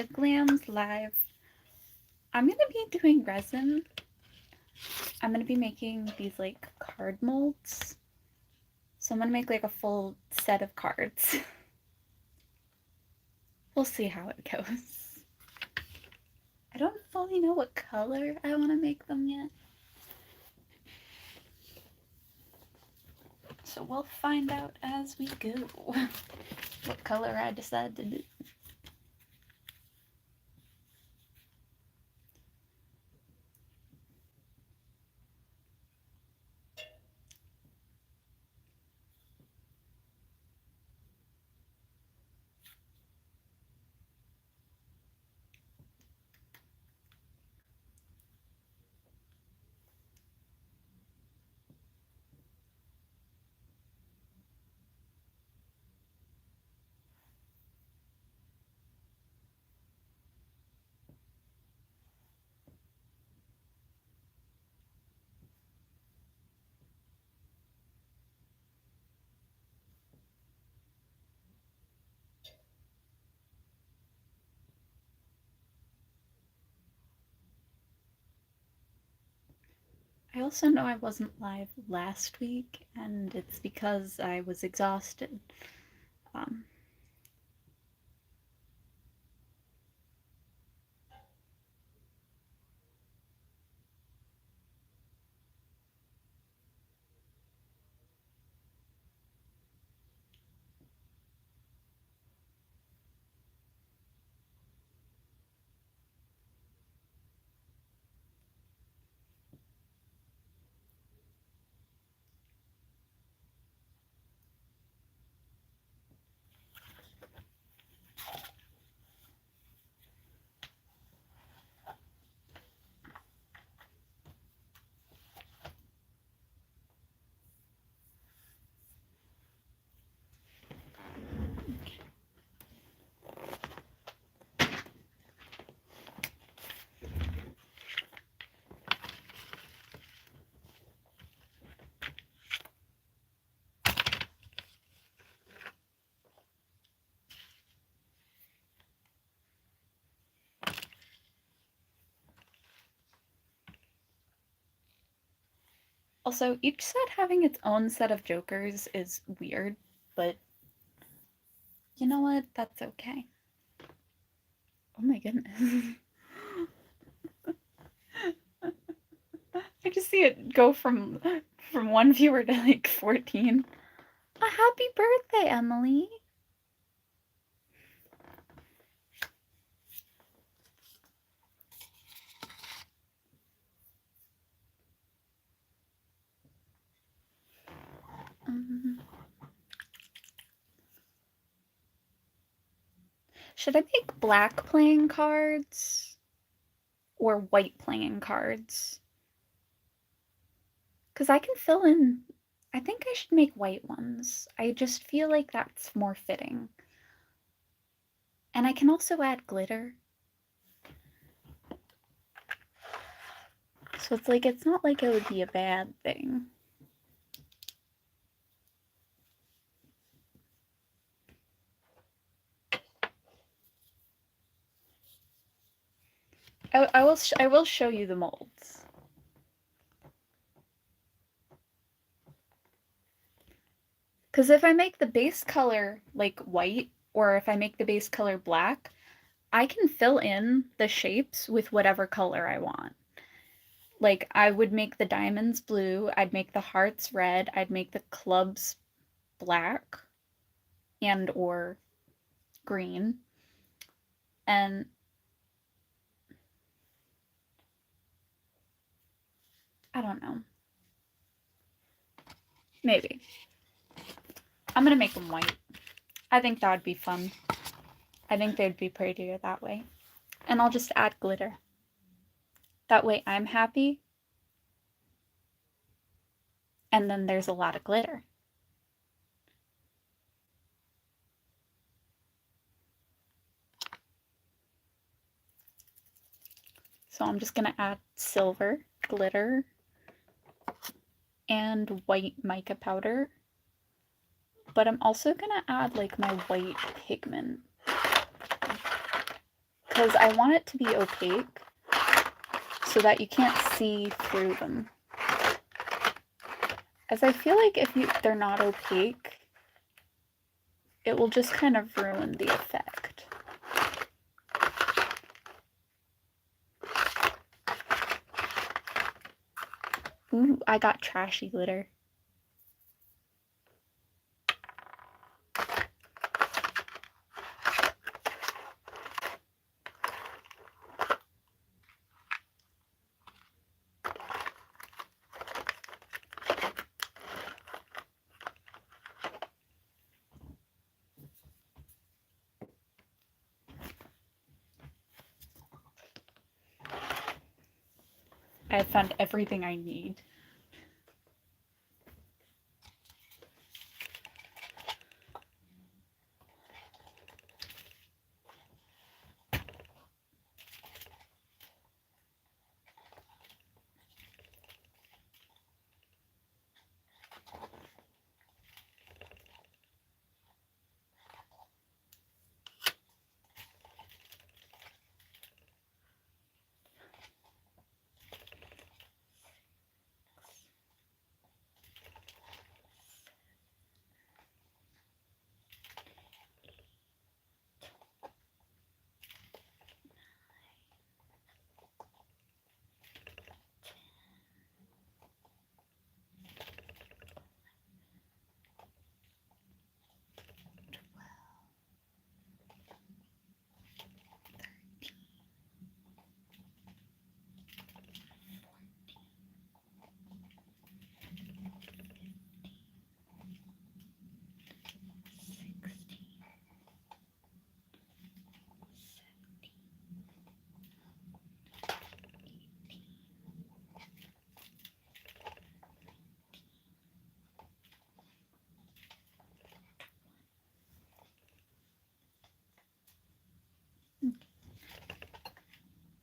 to Glam's Live. I'm going to be doing resin. I'm going to be making these like card molds. So I'm going to make like a full set of cards. We'll see how it goes. I don't fully know what color I want to make them yet. So we'll find out as we go what color I decide to do. I also know I wasn't live last week, and it's because I was exhausted. Also, each set having its own set of jokers is weird, but you know what? That's okay. Oh my goodness. I just see it go from one viewer to like 14. A happy birthday, Emily. Should I make black playing cards or white playing cards? Because I can fill in. I think I should make white ones. I just feel like that's more fitting. And I can also add glitter. So it's like, it's not like it would be a bad thing. I will show you the molds. Because if I make the base color like white, or if I make the base color black, I can fill in the shapes with whatever color I want. Like, I would make the diamonds blue, I'd make the hearts red, I'd make the clubs black and or green. And I don't know. Maybe. I'm gonna make them white. I think that would be fun. I think they'd be prettier that way. And I'll just add glitter. That way I'm happy. And then there's a lot of glitter. So I'm just gonna add silver, glitter, and white mica powder. But I'm also gonna add like my white pigment. because I want it to be opaque so that you can't see through them. As I feel like if they're not opaque, it will just kind of ruin the effect. Ooh, I got trashy glitter. I have found everything I need.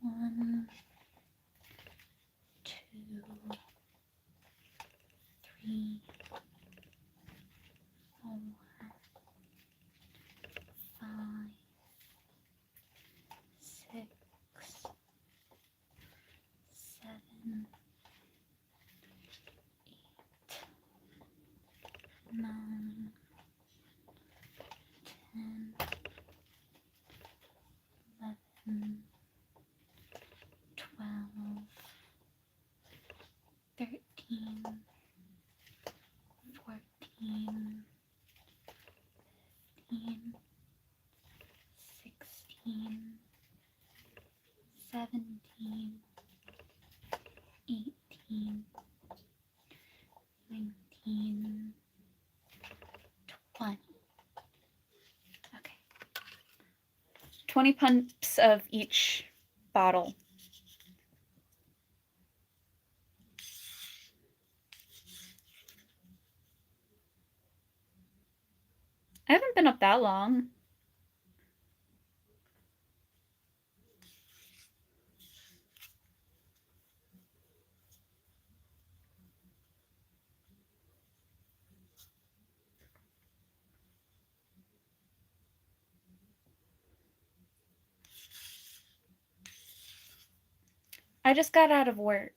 One, two, three, 4, 5, 6, 7, 8, 9, 10, 11, 12, 13, 14, 15, 16, 17, 18, 19, 20. Okay. 20 pumps of each bottle. I haven't been up that long. I just got out of work.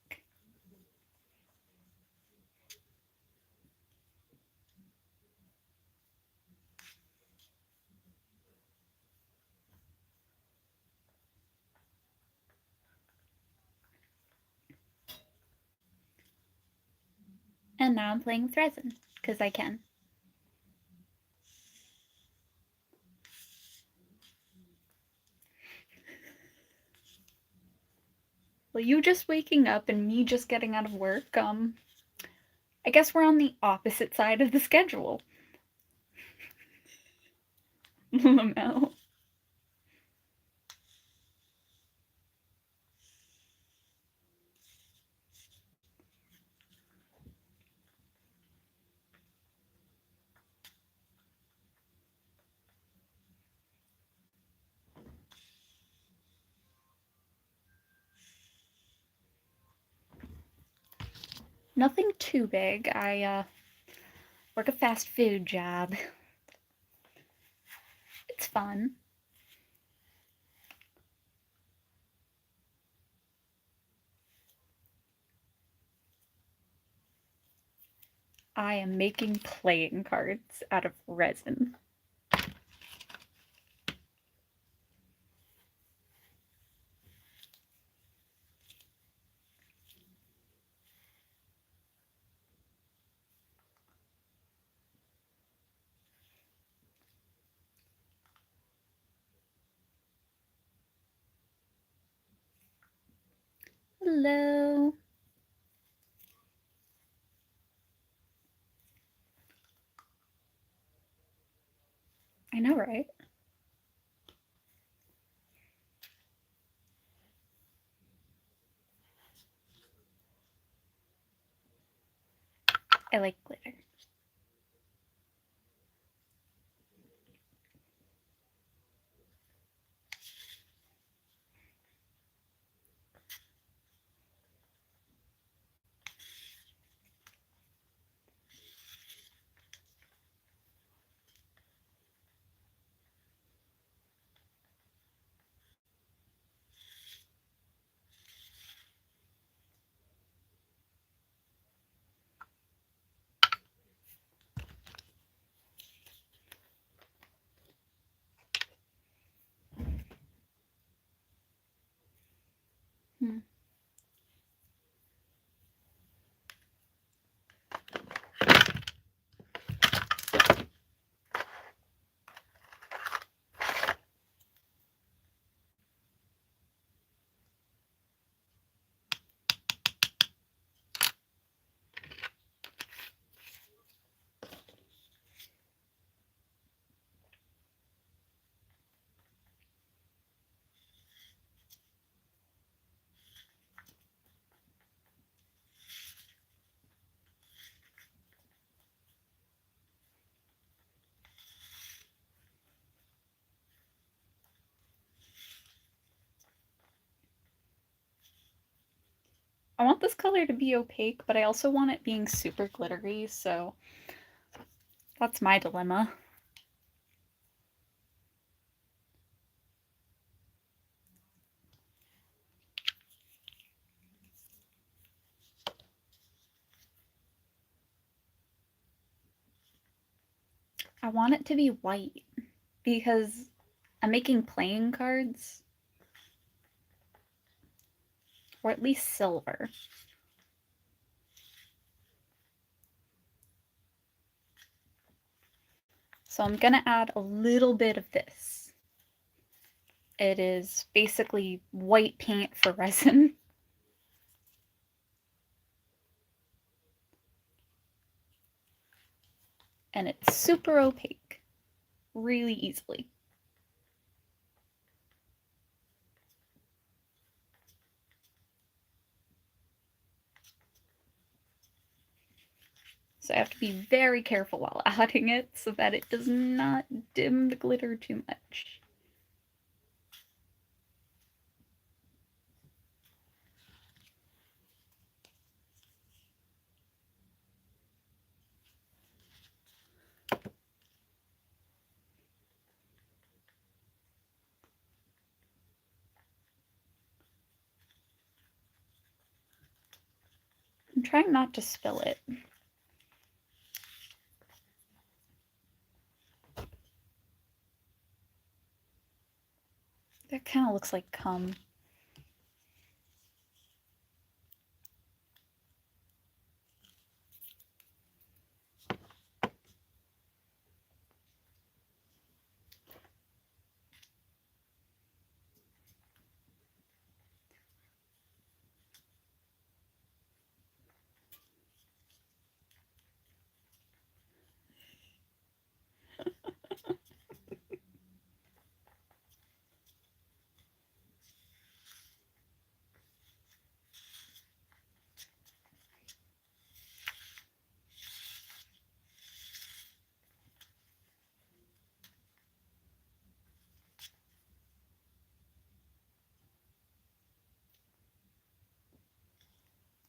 And now I'm playing with resin, because I can. Well, you just waking up and me just getting out of work, I guess we're on the opposite side of the schedule. Lamel. Nothing too big. I work a fast food job. It's fun. I am making playing cards out of resin. Hello. I know, right? I like glitter. Hmm. I want this color to be opaque, but I also want it being super glittery, so that's my dilemma. I want it to be white because I'm making playing cards, or at least silver. So I'm gonna add a little bit of this. It is basically white paint for resin. And it's super opaque, really easily. So I have to be very careful while adding it so that it does not dim the glitter too much. I'm trying not to spill it. That kind of looks like cum.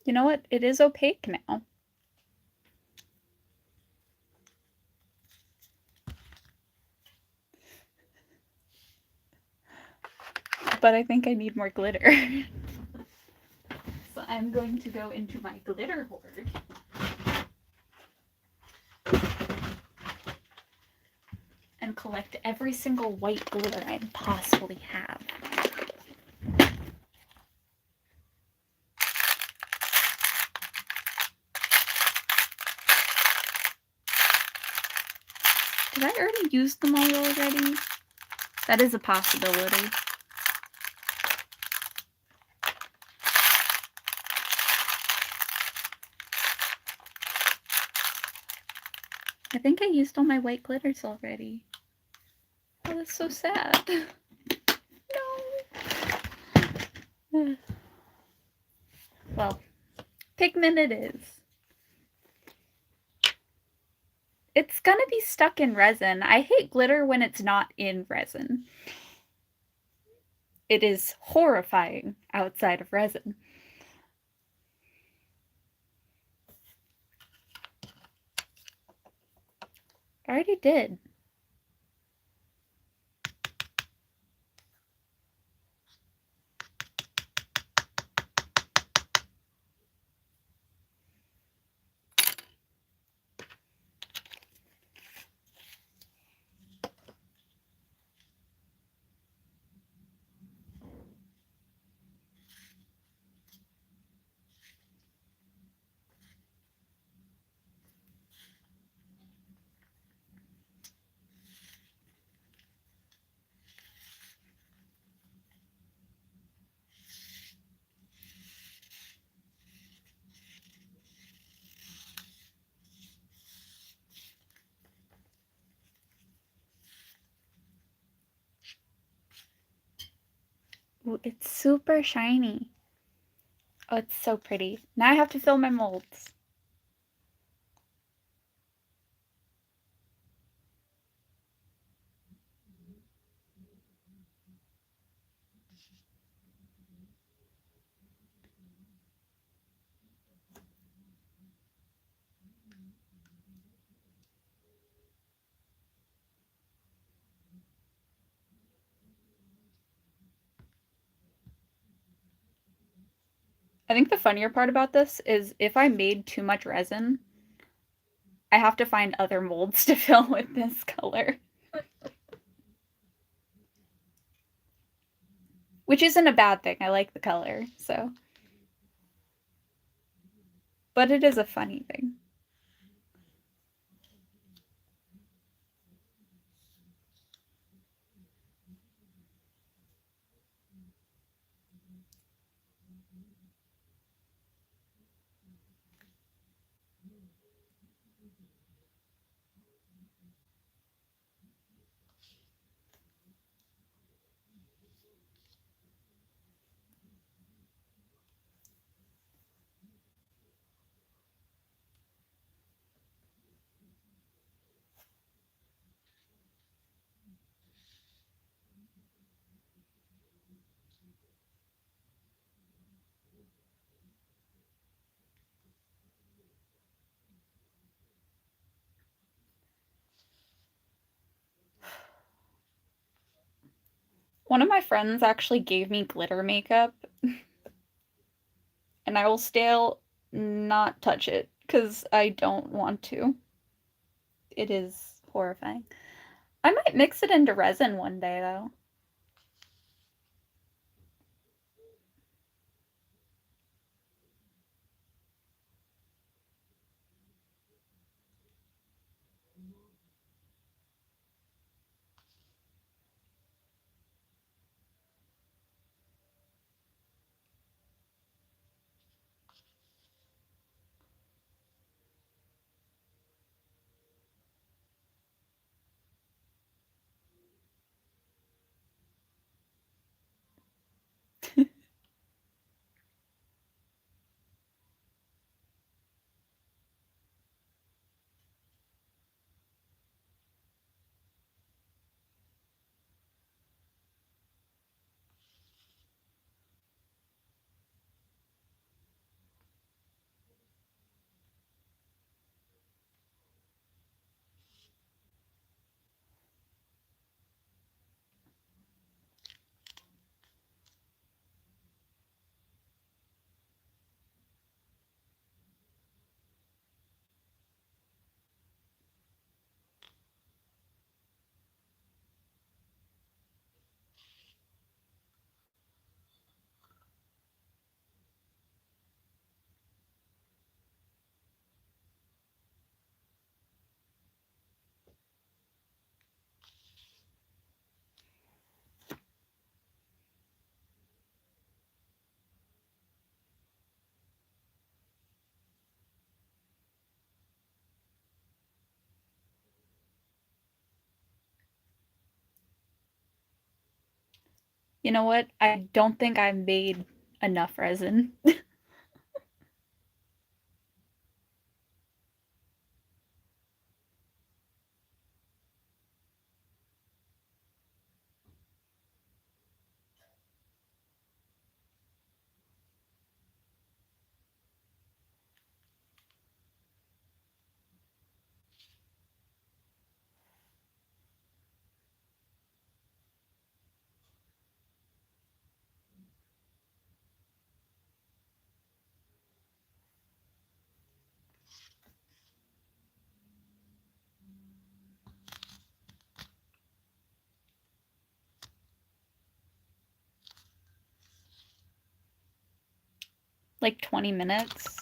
You know what? It is opaque now. But I think I need more glitter. So I'm going to go into my glitter hoard. collect every single white glitter I possibly have. Did I already use them all already? That is a possibility. I think I used all my white glitters already. Oh, that's so sad. No. Well, pigment it is. It's gonna be stuck in resin. I hate glitter when it's not in resin. It is horrifying outside of resin. I already did. Ooh, it's super shiny. Oh, it's so pretty. Now I have to fill my molds. I think the funnier part about this is if I made too much resin, I have to find other molds to fill with this color. Which isn't a bad thing. I like the color, so. But it is a funny thing. One of my friends actually gave me glitter makeup, and I will still not touch it because I don't want to. It is horrifying. I might mix it into resin one day, though. You know what? I don't think I made enough resin. Like 20 minutes.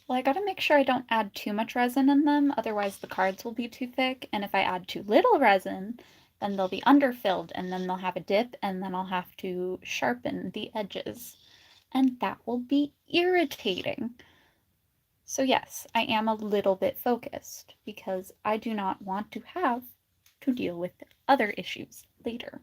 Well, I gotta make sure I don't add too much resin in them, otherwise the cards will be too thick, and if I add too little resin, then they'll be underfilled, and then they'll have a dip, and then I'll have to sharpen the edges, and that will be irritating. So yes, I am a little bit focused, because I do not want to have to deal with other issues later.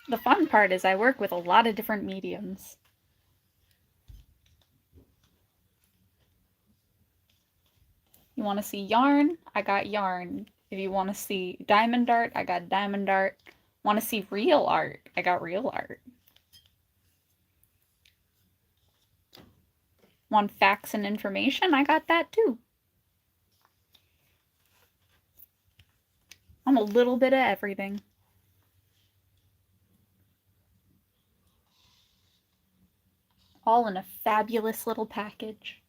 The fun part is I work with a lot of different mediums. You want to see yarn? I got yarn. If you want to see diamond art, I got diamond art. Want to see real art? I got real art. Want facts and information? I got that too. I'm a little bit of everything. All in a fabulous little package.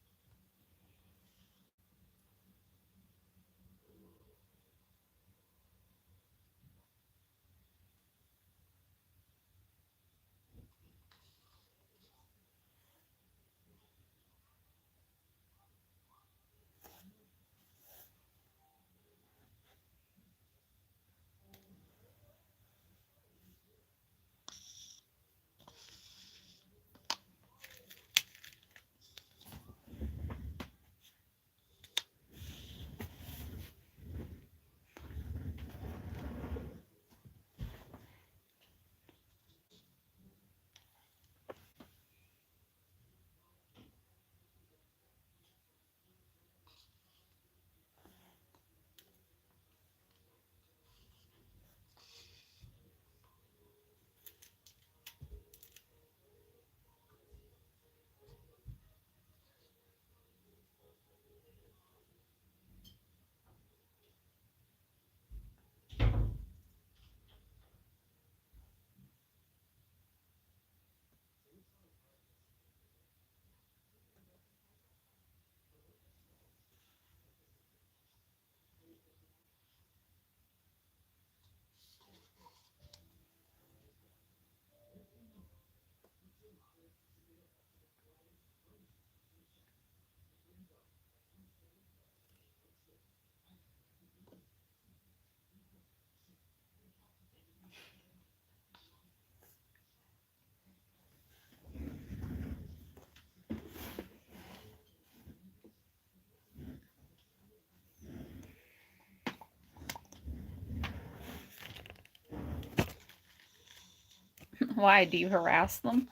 Why, do you harass them?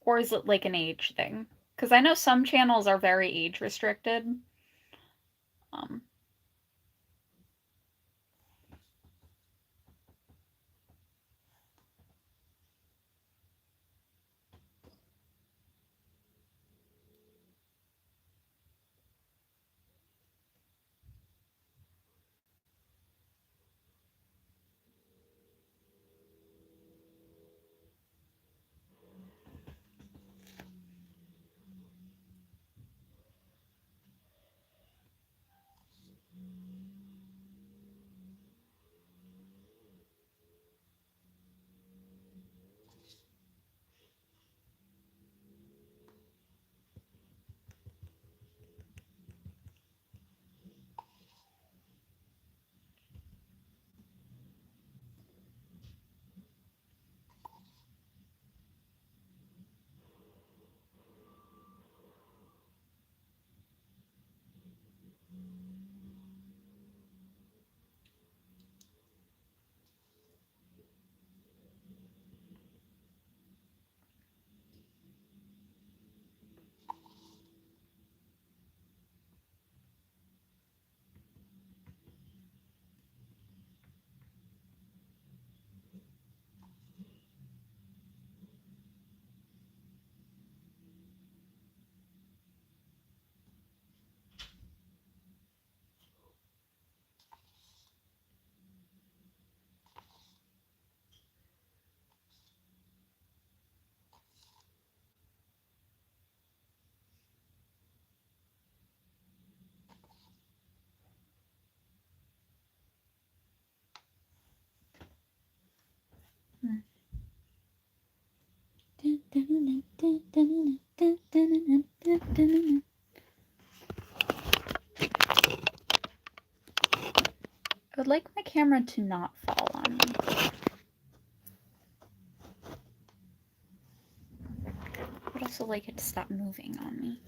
Or is it like an age thing? Because I know some channels are very age restricted. Um, I would like my camera to not fall on me. also like it to stop moving on me.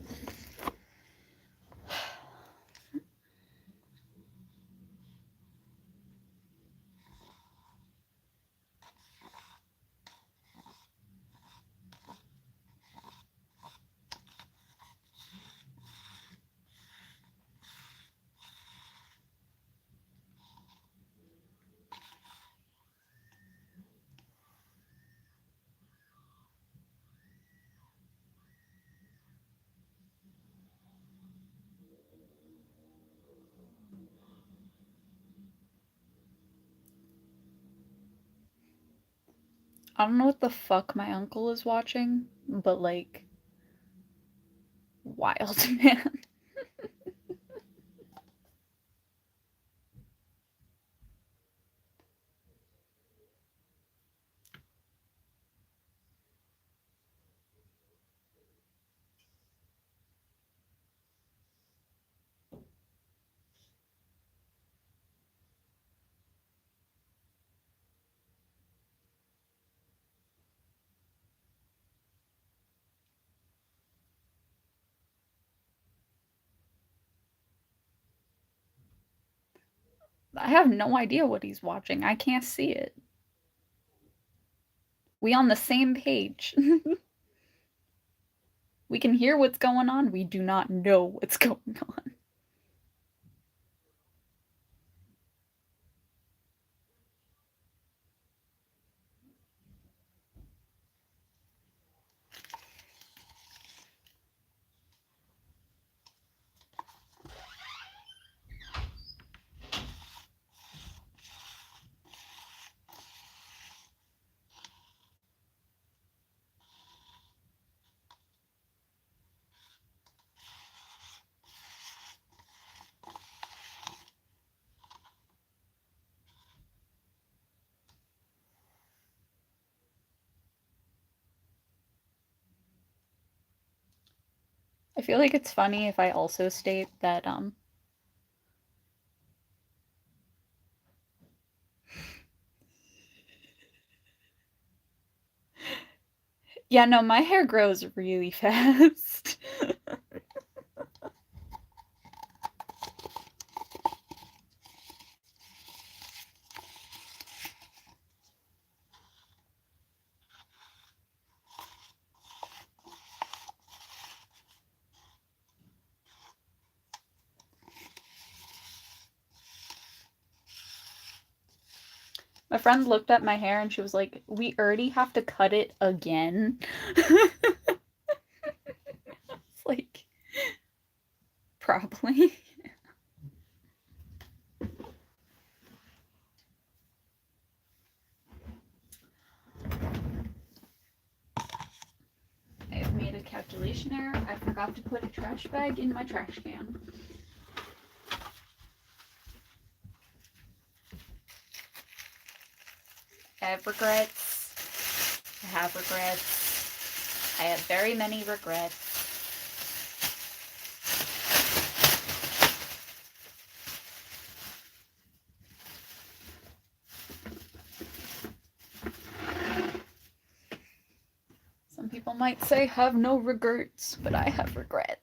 I don't know what the fuck my uncle is watching, but like, wild, man. I have no idea what he's watching. I can't see it. We on the same page. We can hear what's going on. We do not know what's going on. I feel like it's funny if I also state that, yeah, no, my hair grows really fast. My friend looked at my hair and she was like, "We already have to cut it again." It's like, probably. I have made a calculation error. I forgot to put a trash bag in my trash can. I have regrets. I have regrets. I have very many regrets. Some people might say have no regrets, but I have regrets.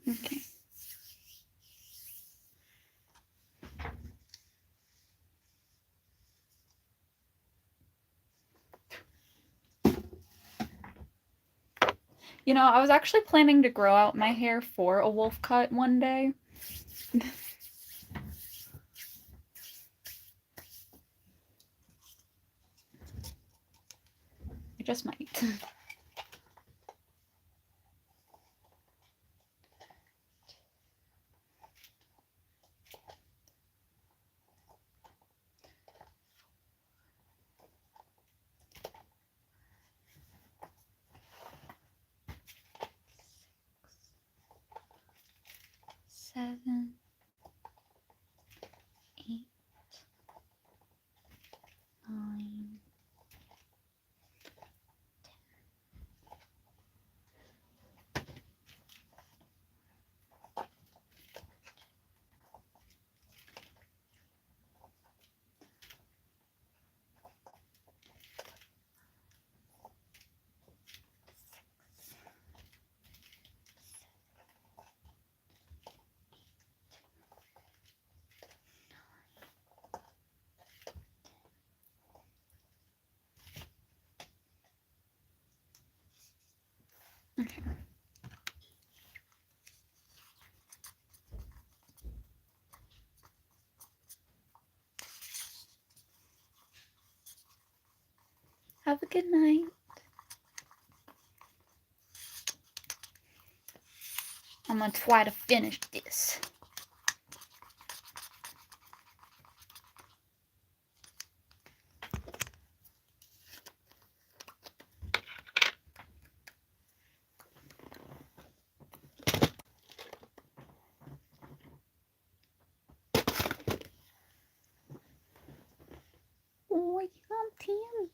Okay. You know, I was actually planning to grow out my hair for a wolf cut one day. I just might. Okay. Have a good night. I'm gonna try to finish this. Oh, I'm Tim.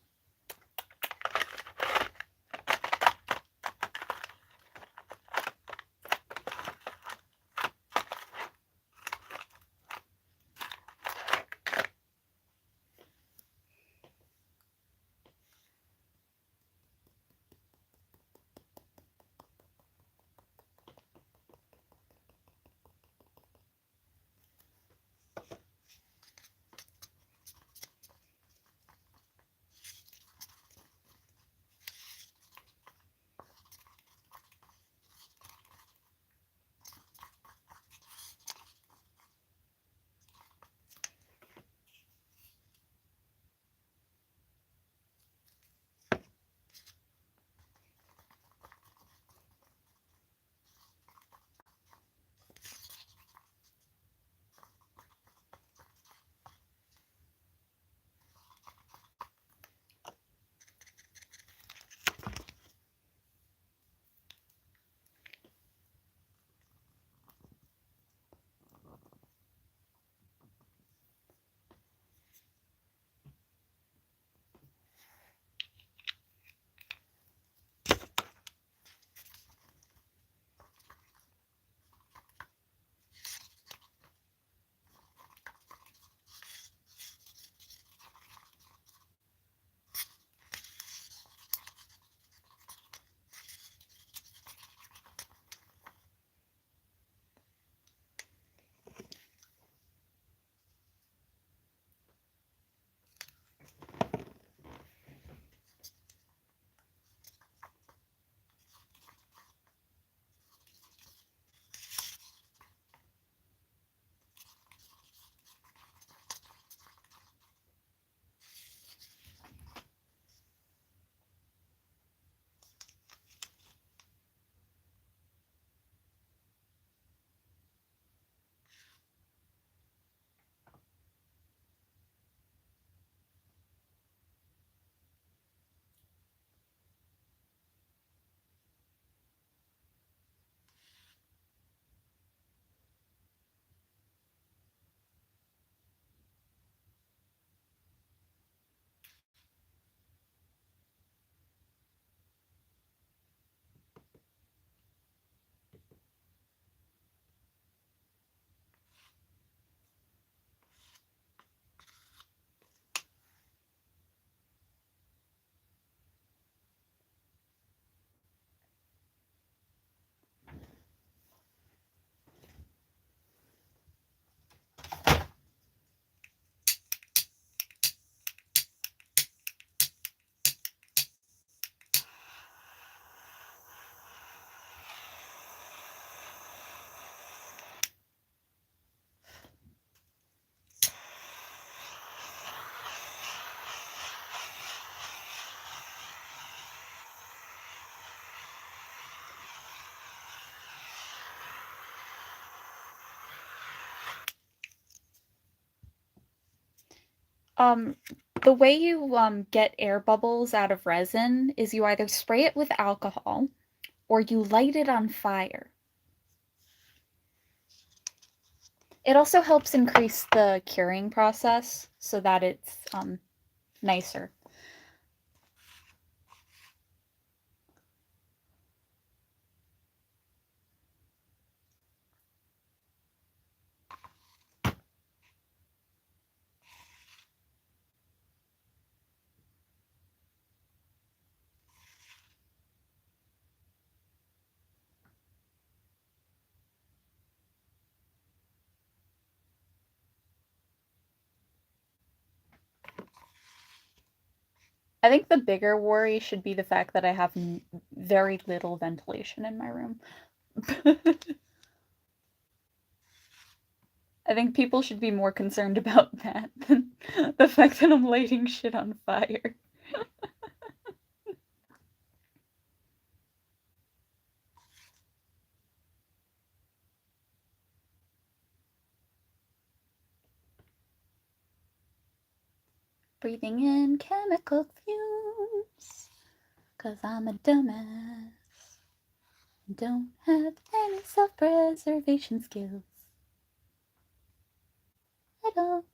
Um, the way you get air bubbles out of resin is you either spray it with alcohol or you light it on fire. It also helps increase the curing process so that it's nicer. I think the bigger worry should be the fact that I have very little ventilation in my room. I think people should be more concerned about that than the fact that I'm lighting shit on fire. Breathing in chemical fumes, 'cause I'm a dumbass. Don't have any self-preservation skills at all.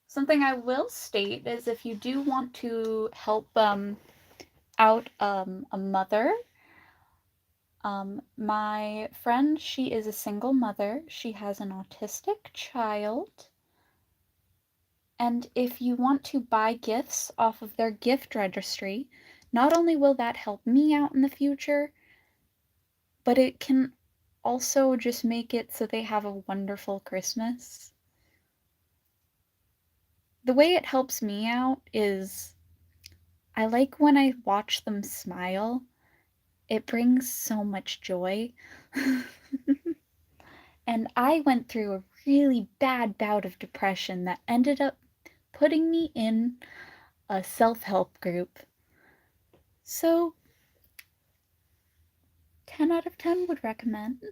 Something I will state is if you do want to help out a mother, my friend, she is a single mother. She has an autistic child. And if you want to buy gifts off of their gift registry, not only will that help me out in the future, but it can also just make it so they have a wonderful Christmas. The way it helps me out is I like when I watch them smile. It brings so much joy. And I went through a really bad bout of depression that ended up putting me in a self-help group. So 10 out of 10 would recommend.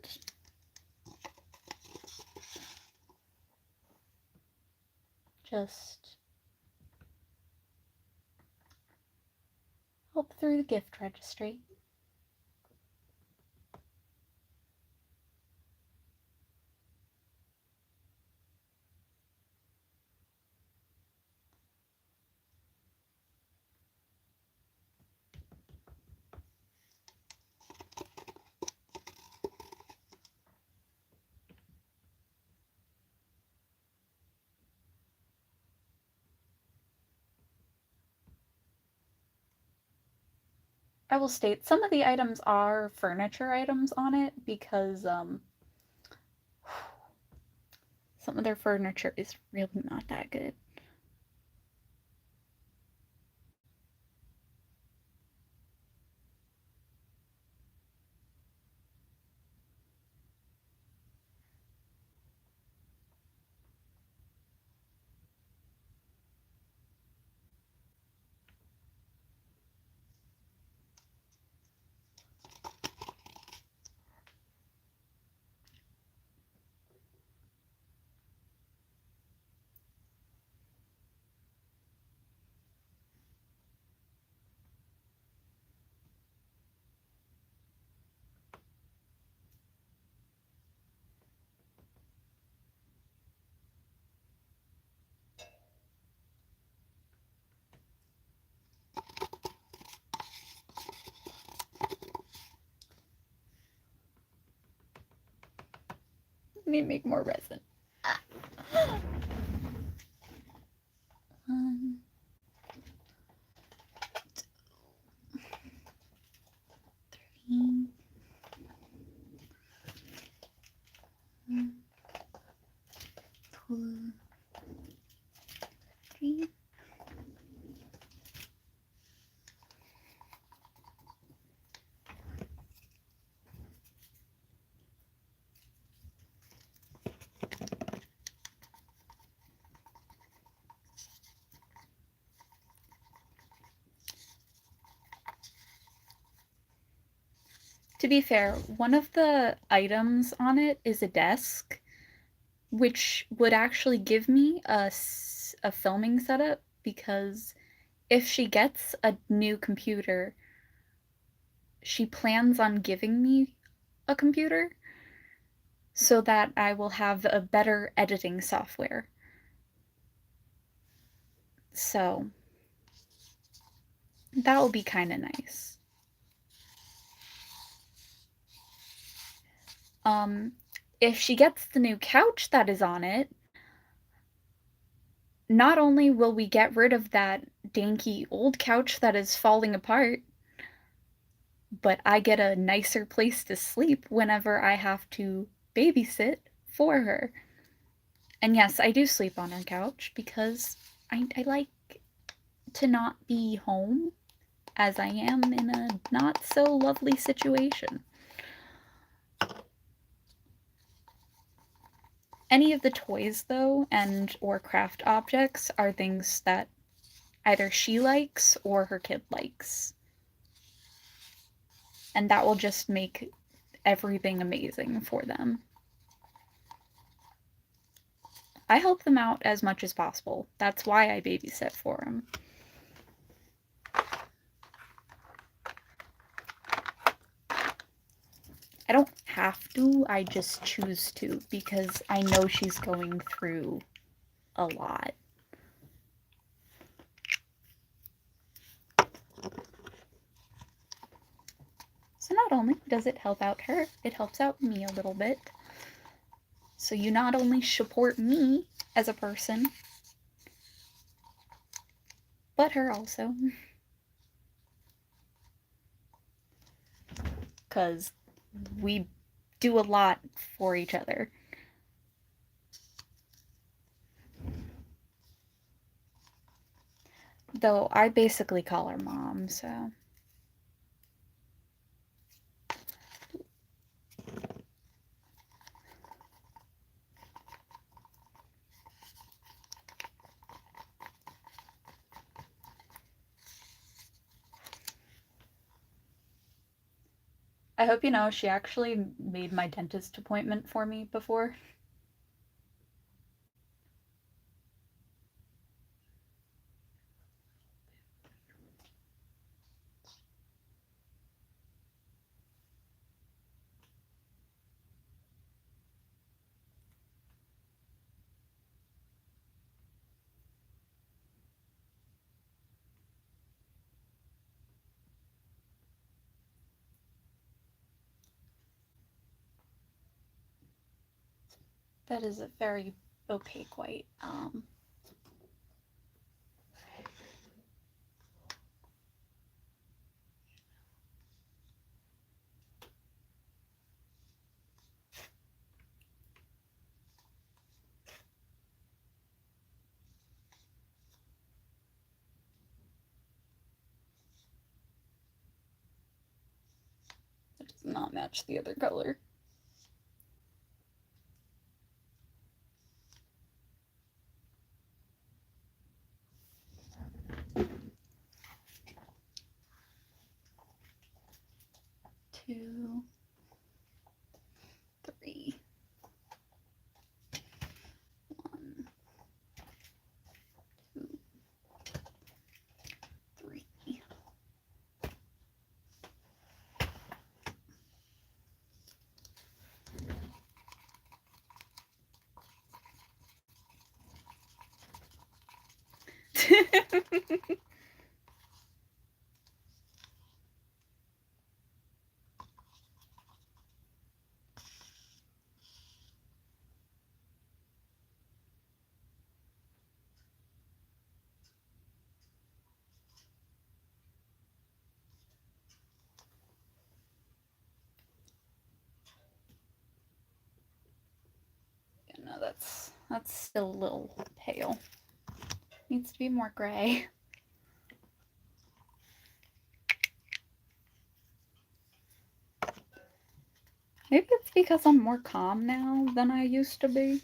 Just help through the gift registry. I will state some of the items are furniture items on it because some of their furniture is really not that good. need to make more resin. 1, 2, 3. 1, 2, 3. To be fair, one of the items on it is a desk, which would actually give me a filming setup, because if she gets a new computer, she plans on giving me a computer so that I will have a better editing software. So that will be kind of nice. If she gets the new couch that is on it, not only will we get rid of that danky old couch that is falling apart, but I get a nicer place to sleep whenever I have to babysit for her. And yes, I do sleep on her couch because I like to not be home, as I am in a not so lovely situation. Any of the toys, though, and or craft objects are things that either she likes or her kid likes. And that will just make everything amazing for them. I help them out as much as possible. That's why I babysit for them. I don't have to, I just choose to, because I know she's going through a lot. So not only does it help out her, it helps out me a little bit. So you not only support me as a person, but her also. Because we do a lot for each other. Though I basically call her mom, so. I hope you know she actually made my dentist appointment for me before. That is a very opaque white. It does not match the other color. Two, three. 1, 2, 3. That's still a little pale. Needs to be more gray. Maybe it's because I'm more calm now than I used to be.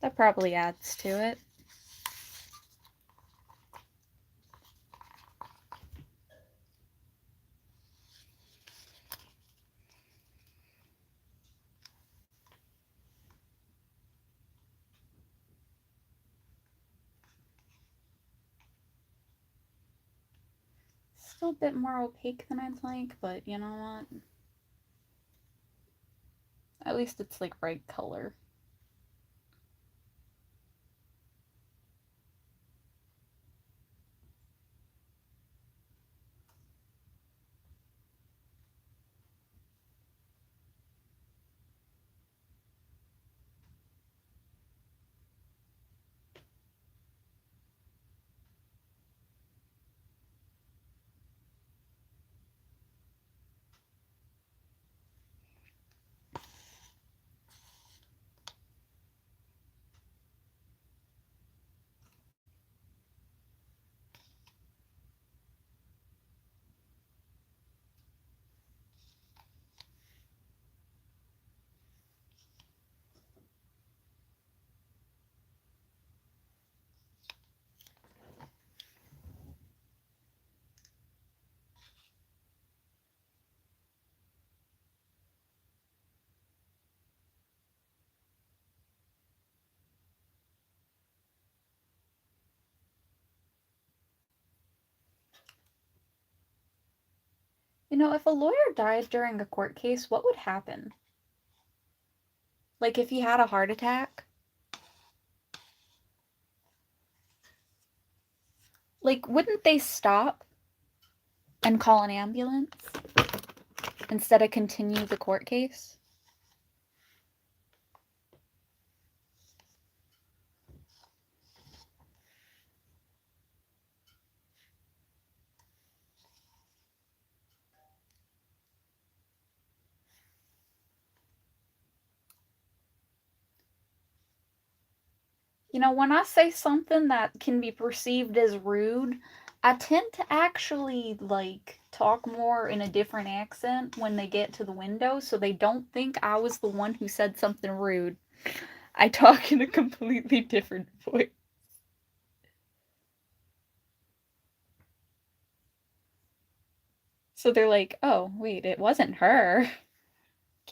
That probably adds to it. Still a bit more opaque than I'd like, but you know what? At least it's like right color. You know, if a lawyer died during a court case, what would happen? Like if he had a heart attack? Like, wouldn't they stop and call an ambulance instead of continue the court case? You know, when I say something that can be perceived as rude, I tend to actually, like, talk more in a different accent when they get to the window so they don't think I was the one who said something rude. I talk in a completely different voice. So they're like, oh, wait, it wasn't her.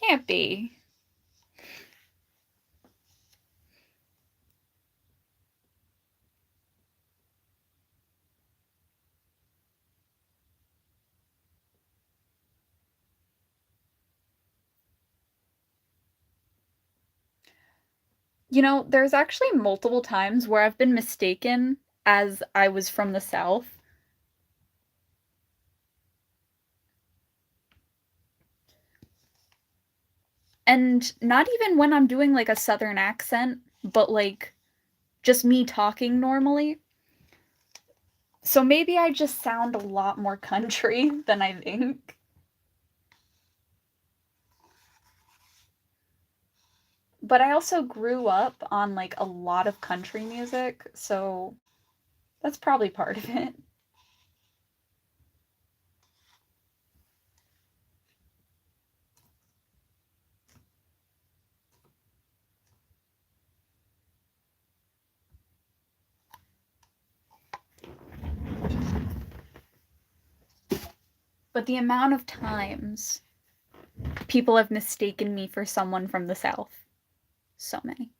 Can't be. You know, there's actually multiple times where I've been mistaken as I was from the South. And not even when I'm doing like a Southern accent, but like just me talking normally. So maybe I just sound a lot more country than I think. But I also grew up on like a lot of country music, so that's probably part of it. But the amount of times people have mistaken me for someone from the South. So many.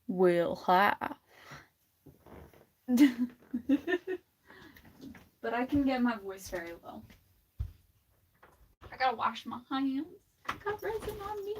Will have. But I can get my voice very low. I gotta wash my hands. I got resin on me.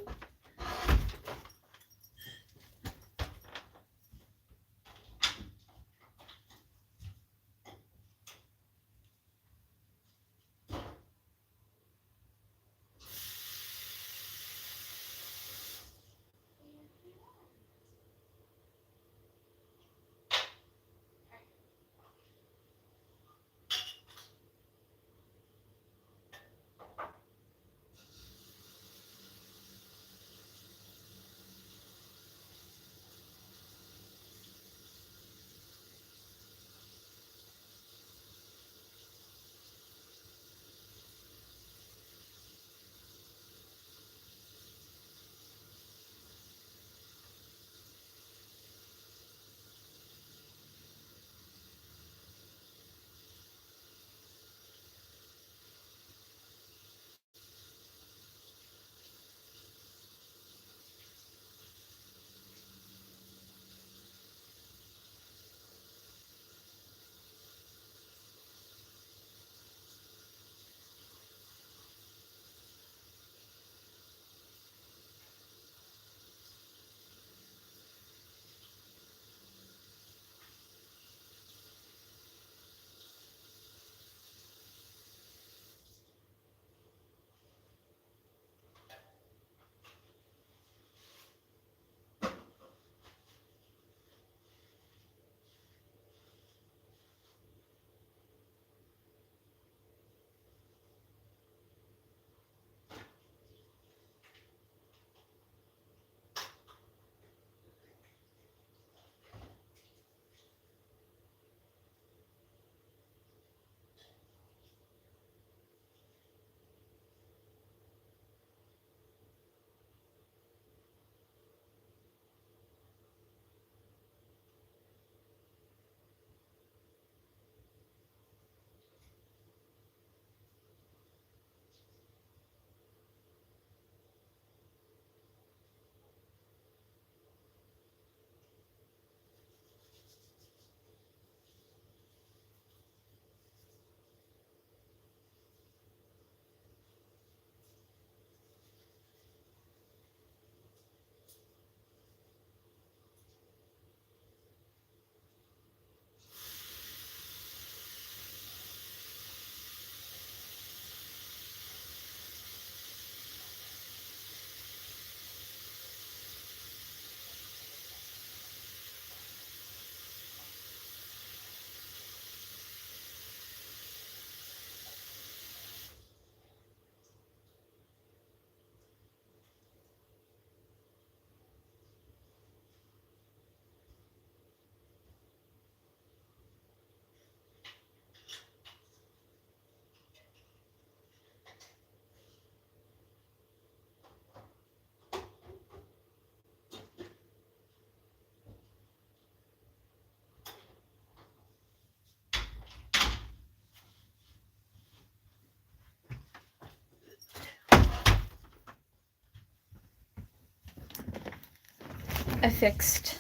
I fixed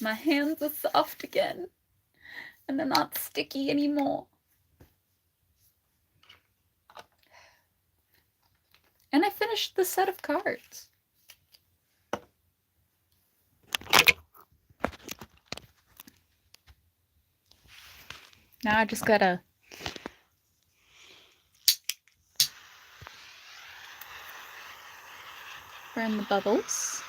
my hands are soft again, and they're not sticky anymore. And I finished the set of cards. Now I just gotta burn the bubbles.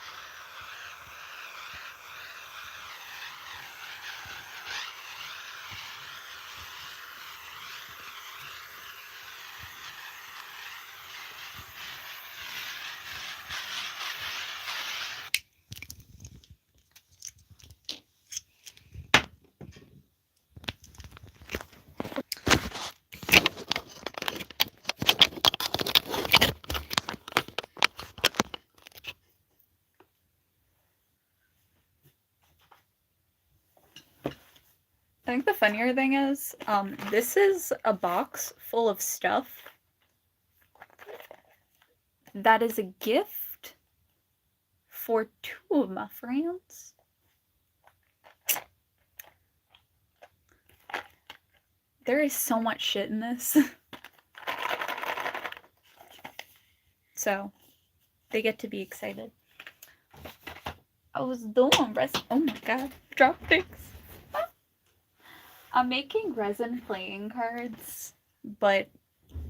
I think the funnier thing is, this is a box full of stuff that is a gift for 2 of my friends. There is so much shit in this. So, they get to be excited. I was doing resin. Oh my god, drop things. I'm making resin playing cards, but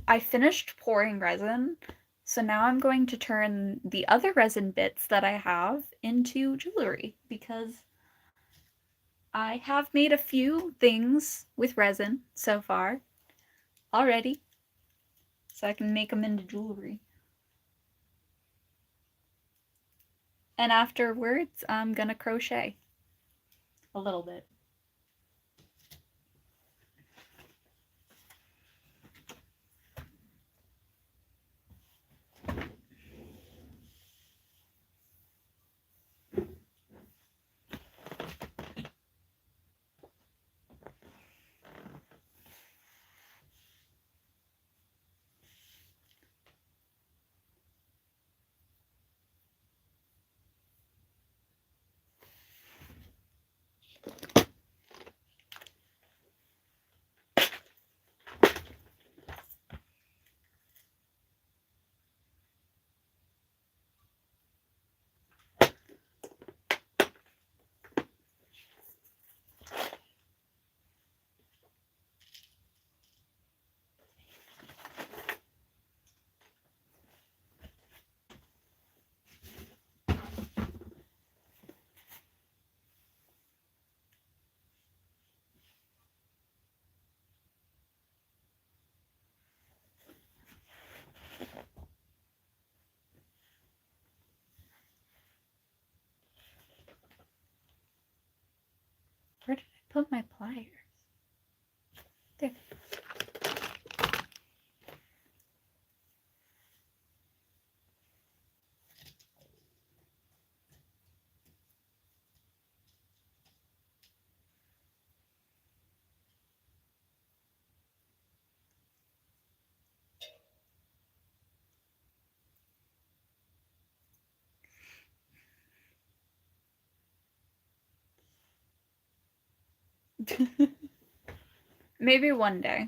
I finished pouring resin, so now I'm going to turn the other resin bits that I have into jewelry because I have made a few things with resin so far already, so I can make them into jewelry. And afterwards, I'm gonna crochet a little bit. Where did I put my pliers? There. Maybe one day.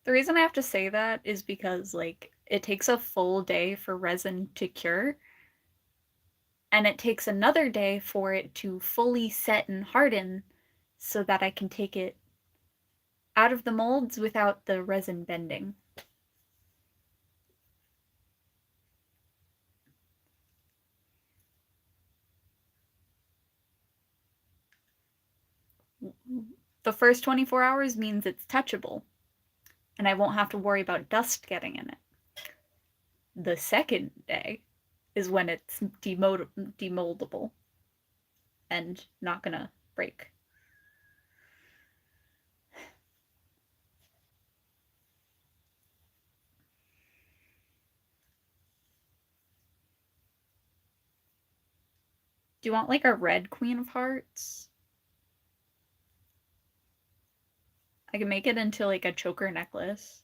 The reason I have to say that is because, like, it takes a full day for resin to cure, and it takes another day for it to fully set and harden so that I can take it out of the molds without the resin bending. The first 24 hours means it's touchable, and I won't have to worry about dust getting in it. The second day is when it's demoldable and not gonna break. Do you want like a red Queen of Hearts? I can make it into like a choker necklace.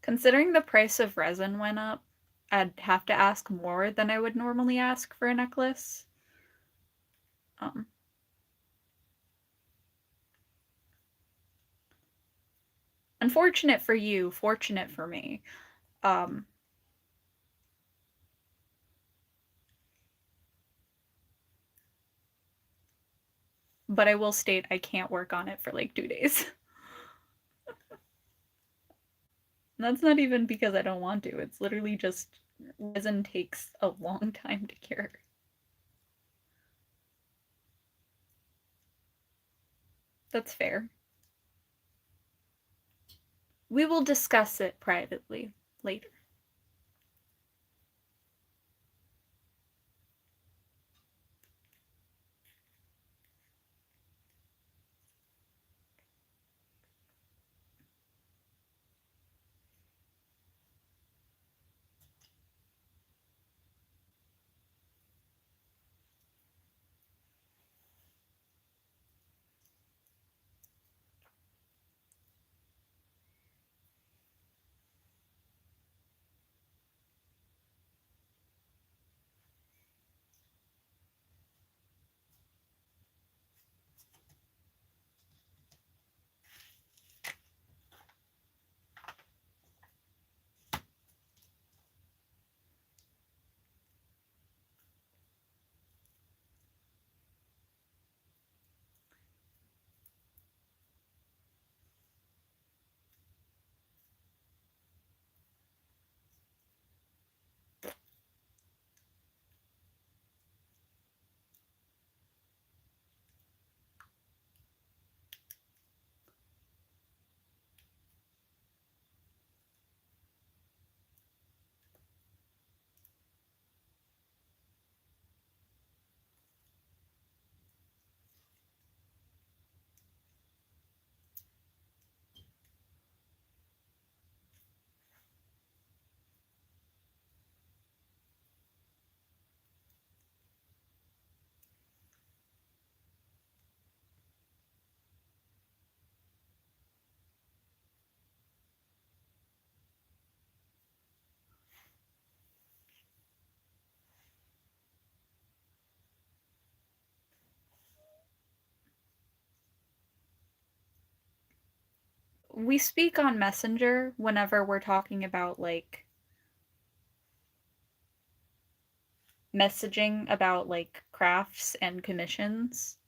Considering the price of resin went up, I'd have to ask more than I would normally ask for a necklace. Um, Unfortunate for you, fortunate for me. Um, but I will state I can't work on it for like 2 days. That's not even because I don't want to. It's literally just resin takes a long time to cure. That's fair. We will discuss it privately later. We speak on Messenger whenever we're talking about like messaging about like crafts and commissions.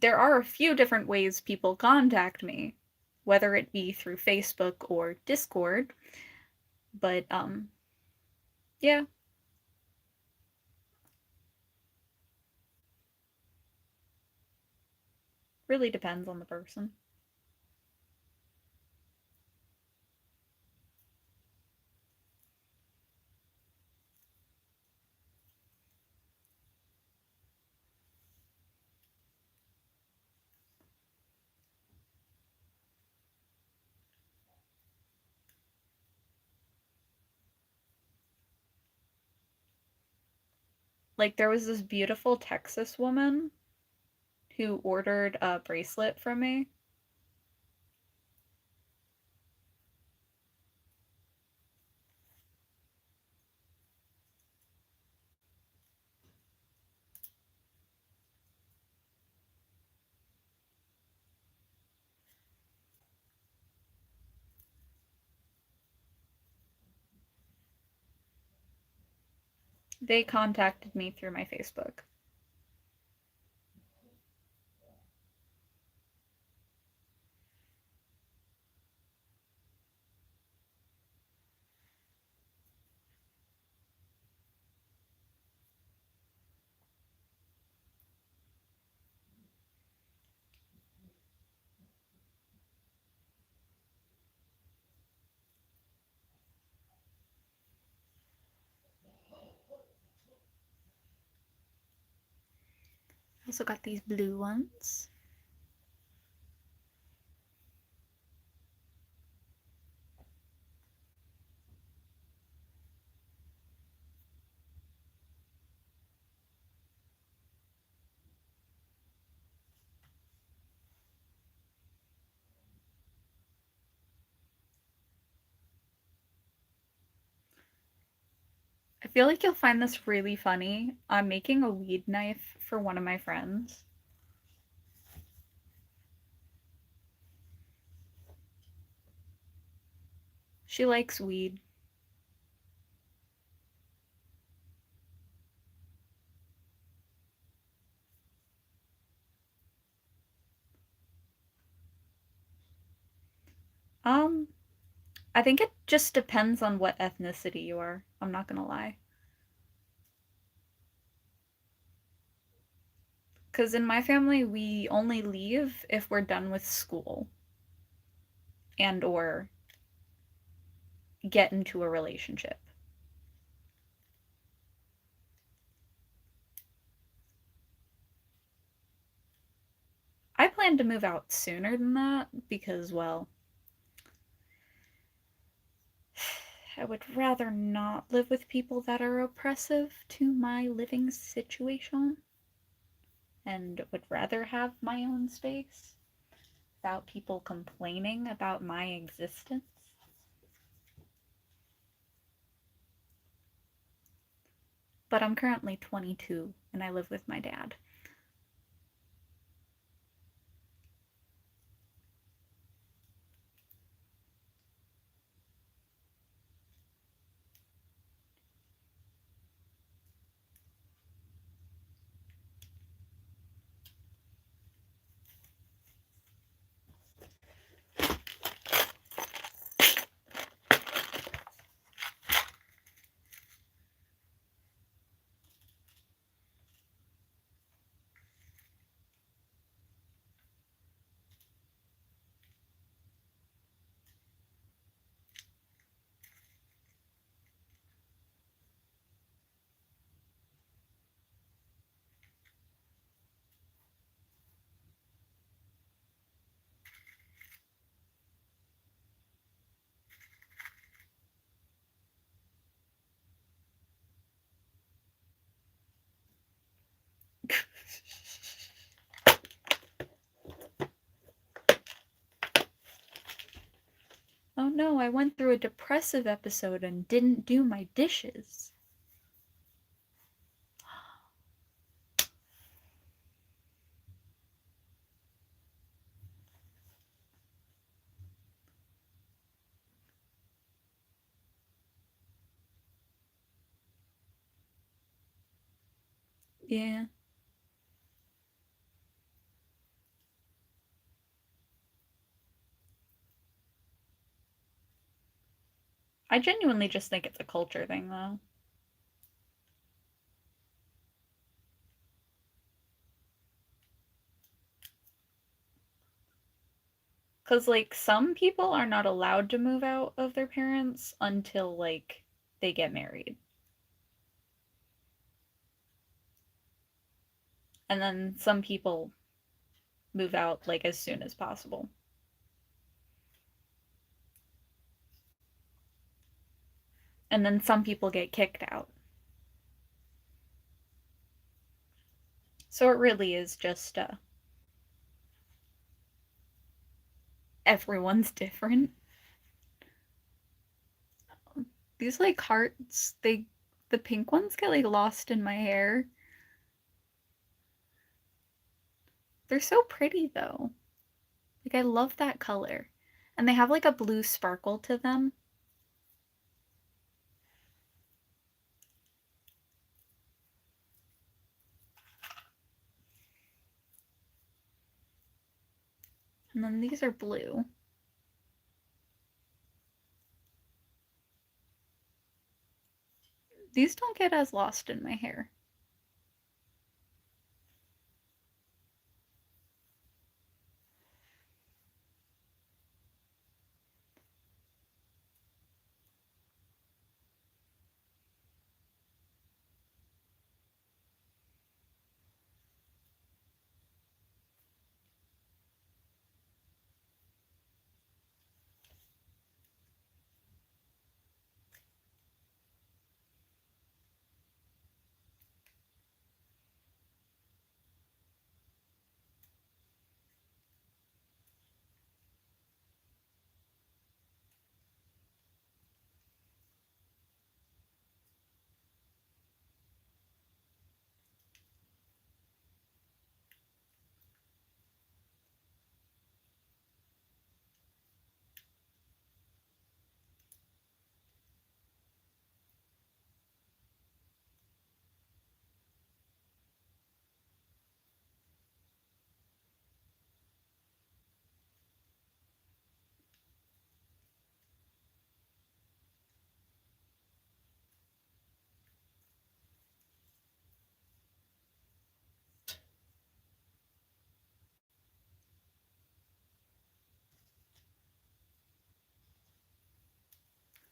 There are a few different ways people contact me, whether it be through Facebook or Discord, but yeah, really depends on the person. Like there was this beautiful Texas woman who ordered a bracelet from me. They contacted me through my Facebook. I also got these blue ones. I feel like you'll find this really funny. I'm making a weed knife for one of my friends. She likes weed. Um, I think it just depends on what ethnicity you are. I'm not gonna lie. Because in my family, we only leave if we're done with school and or get into a relationship. I plan to move out sooner than that because, well, I would rather not live with people that are oppressive to my living situation and would rather have my own space without people complaining about my existence. But I'm currently 22 and I live with my dad. Oh no, I went through a depressive episode and didn't do my dishes. Yeah. I genuinely just think it's a culture thing though. Because, like, some people are not allowed to move out of their parents until, like, they get married. And then some people move out, like, as soon as possible. And then some people get kicked out. So it really is just, everyone's different. These, like, hearts, the pink ones get, like, lost in my hair. They're so pretty, though. Like, I love that color. And they have, like, a blue sparkle to them. And then these are blue. These don't get as lost in my hair.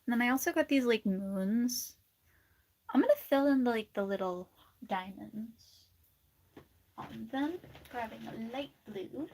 And then I also got these like moons. I'm gonna fill in like the little diamonds on them, grabbing a light blue.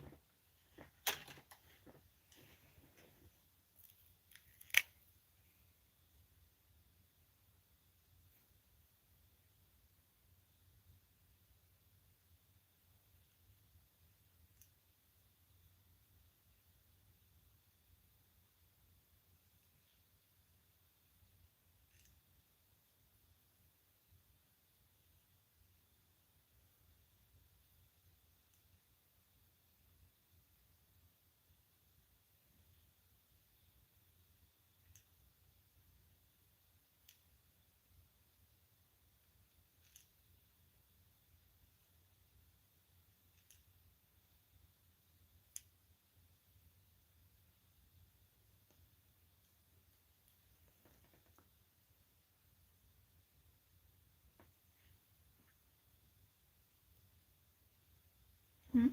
Hmm?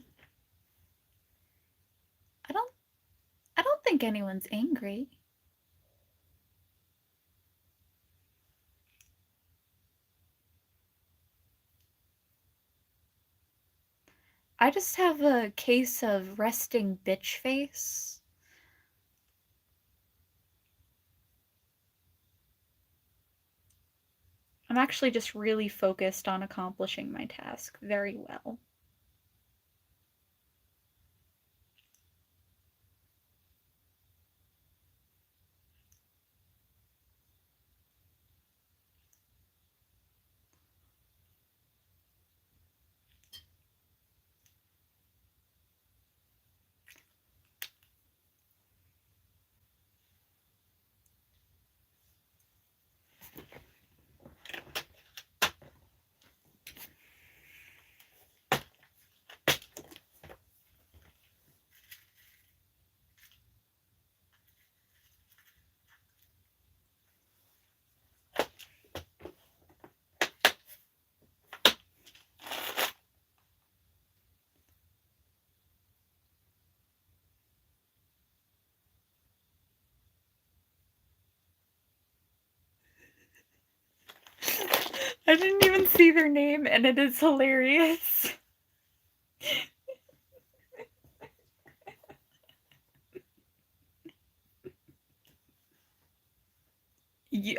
I don't I don't think anyone's angry. I just have a case of resting bitch face. I'm actually just really focused on accomplishing my task very well. I didn't even see their name, and it is hilarious.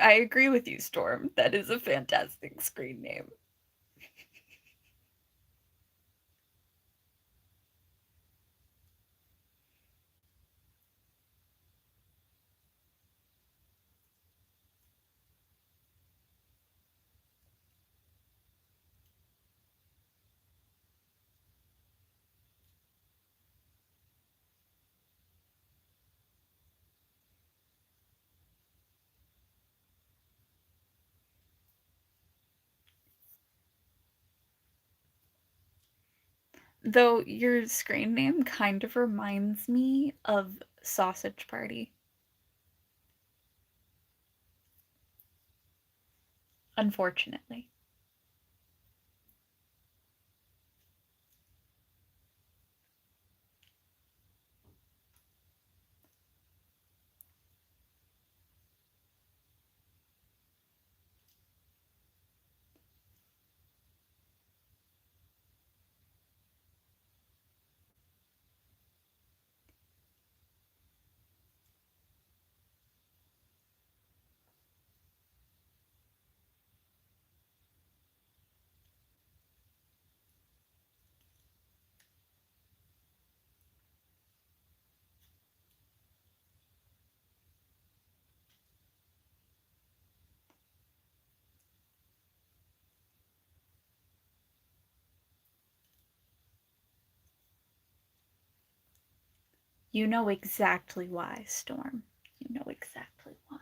I agree with you, Storm. That is a fantastic screen name. Though your screen name kind of reminds me of Sausage Party, unfortunately. You know exactly why, Storm. You know exactly why.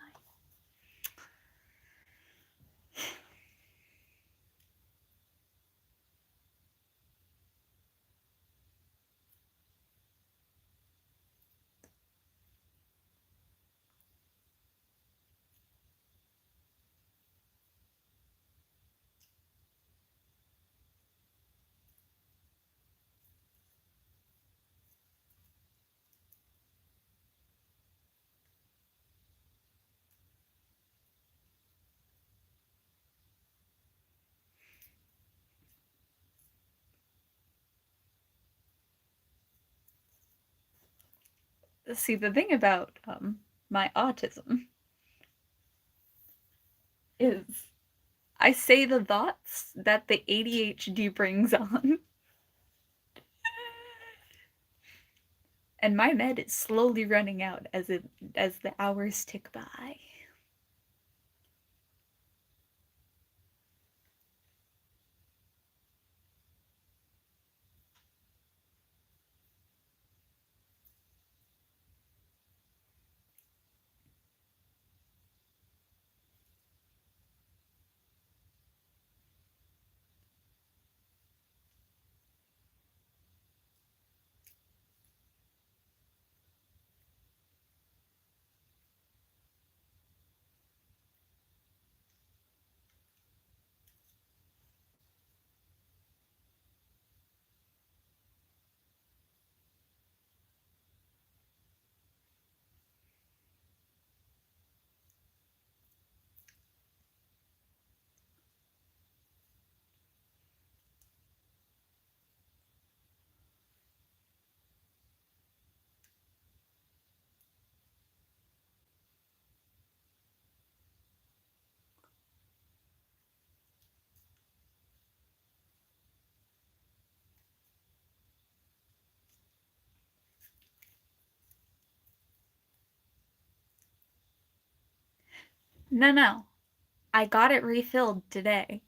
See, the thing about my autism is I say the thoughts that the ADHD brings on, and my med is slowly running out as the hours tick by. No, no. I got it refilled today.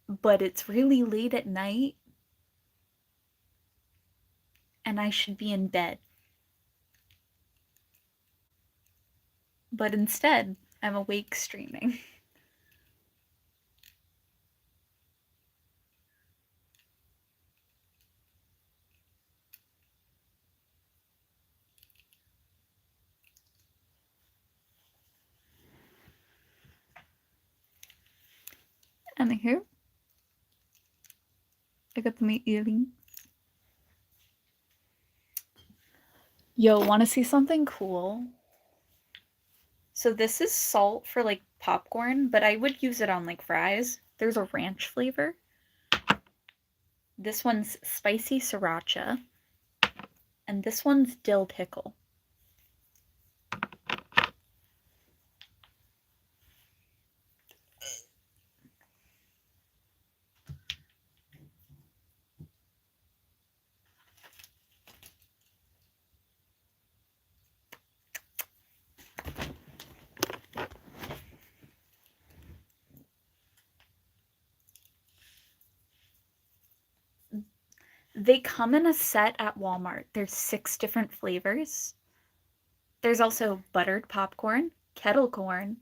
But it's really late at night and I should be in bed. But instead, I'm awake streaming. Anywho, I got the meat eating. Yo, wanna see something cool? So this is salt for like popcorn, but I would use it on like fries. There's a ranch flavor. This one's spicy sriracha. And this one's dill pickle. They come in a set at Walmart. There's 6 different flavors. There's also buttered popcorn, kettle corn,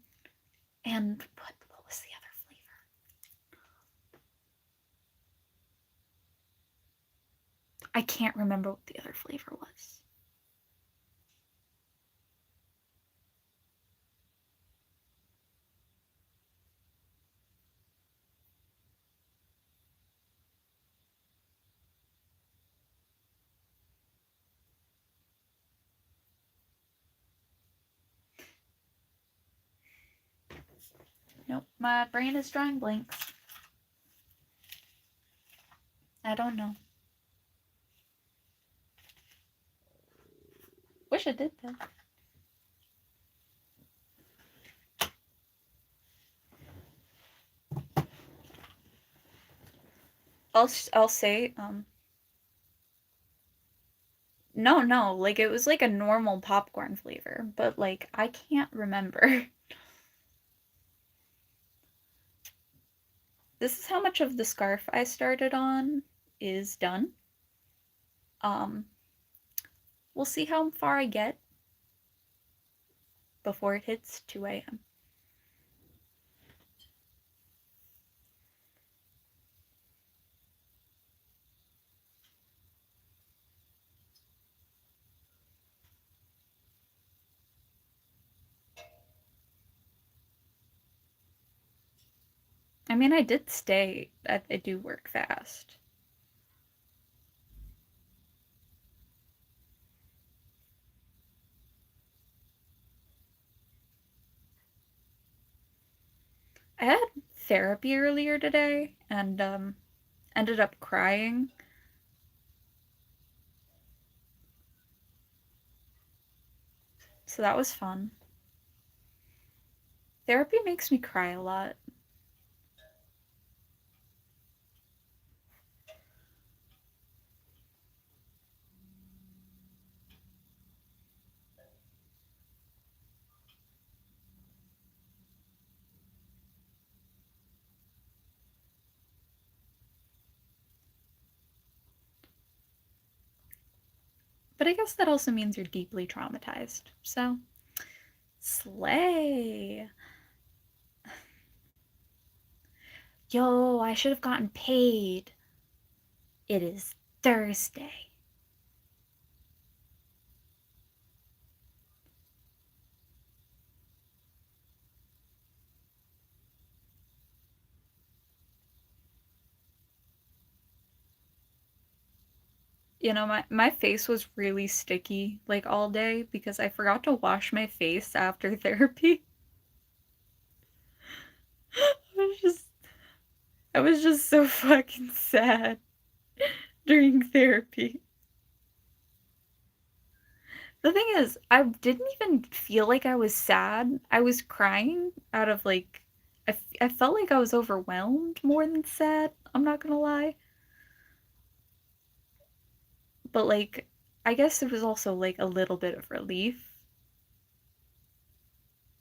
And what was the other flavor? I can't remember what the other flavor was. Nope, my brain is drawing blanks. I don't know. Wish I did though. I'll say no, like it was like a normal popcorn flavor, but like I can't remember. This is how much of the scarf I started on is done. Um, we'll see how far I get before it hits 2 a.m. I mean, I did stay. I do work fast. I had therapy earlier today and ended up crying. So that was fun. Therapy makes me cry a lot. But I guess that also means you're deeply traumatized. So, slay. Yo, I should have gotten paid. It is Thursday. You know, my face was really sticky like all day because I forgot to wash my face after therapy. I was just I was just so fucking sad during therapy. The thing is, I didn't even feel like I was sad. I was crying out of like I felt like I was overwhelmed more than sad. I'm not gonna lie. But like I guess it was also like a little bit of relief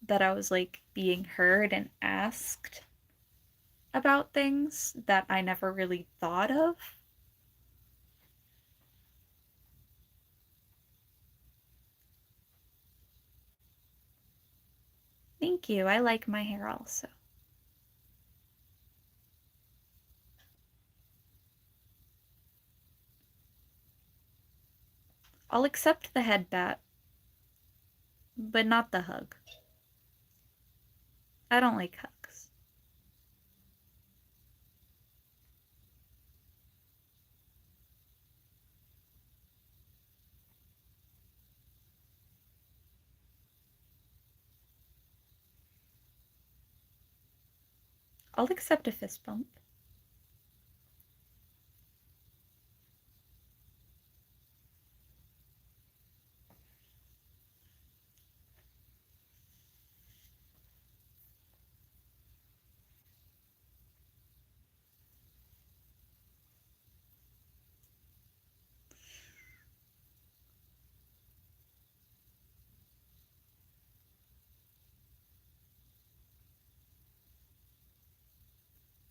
that I was like being heard and asked about things that I never really thought of. Thank you. I like my hair also. I'll accept the head bat, but not the hug. I don't like hugs. I'll accept a fist bump.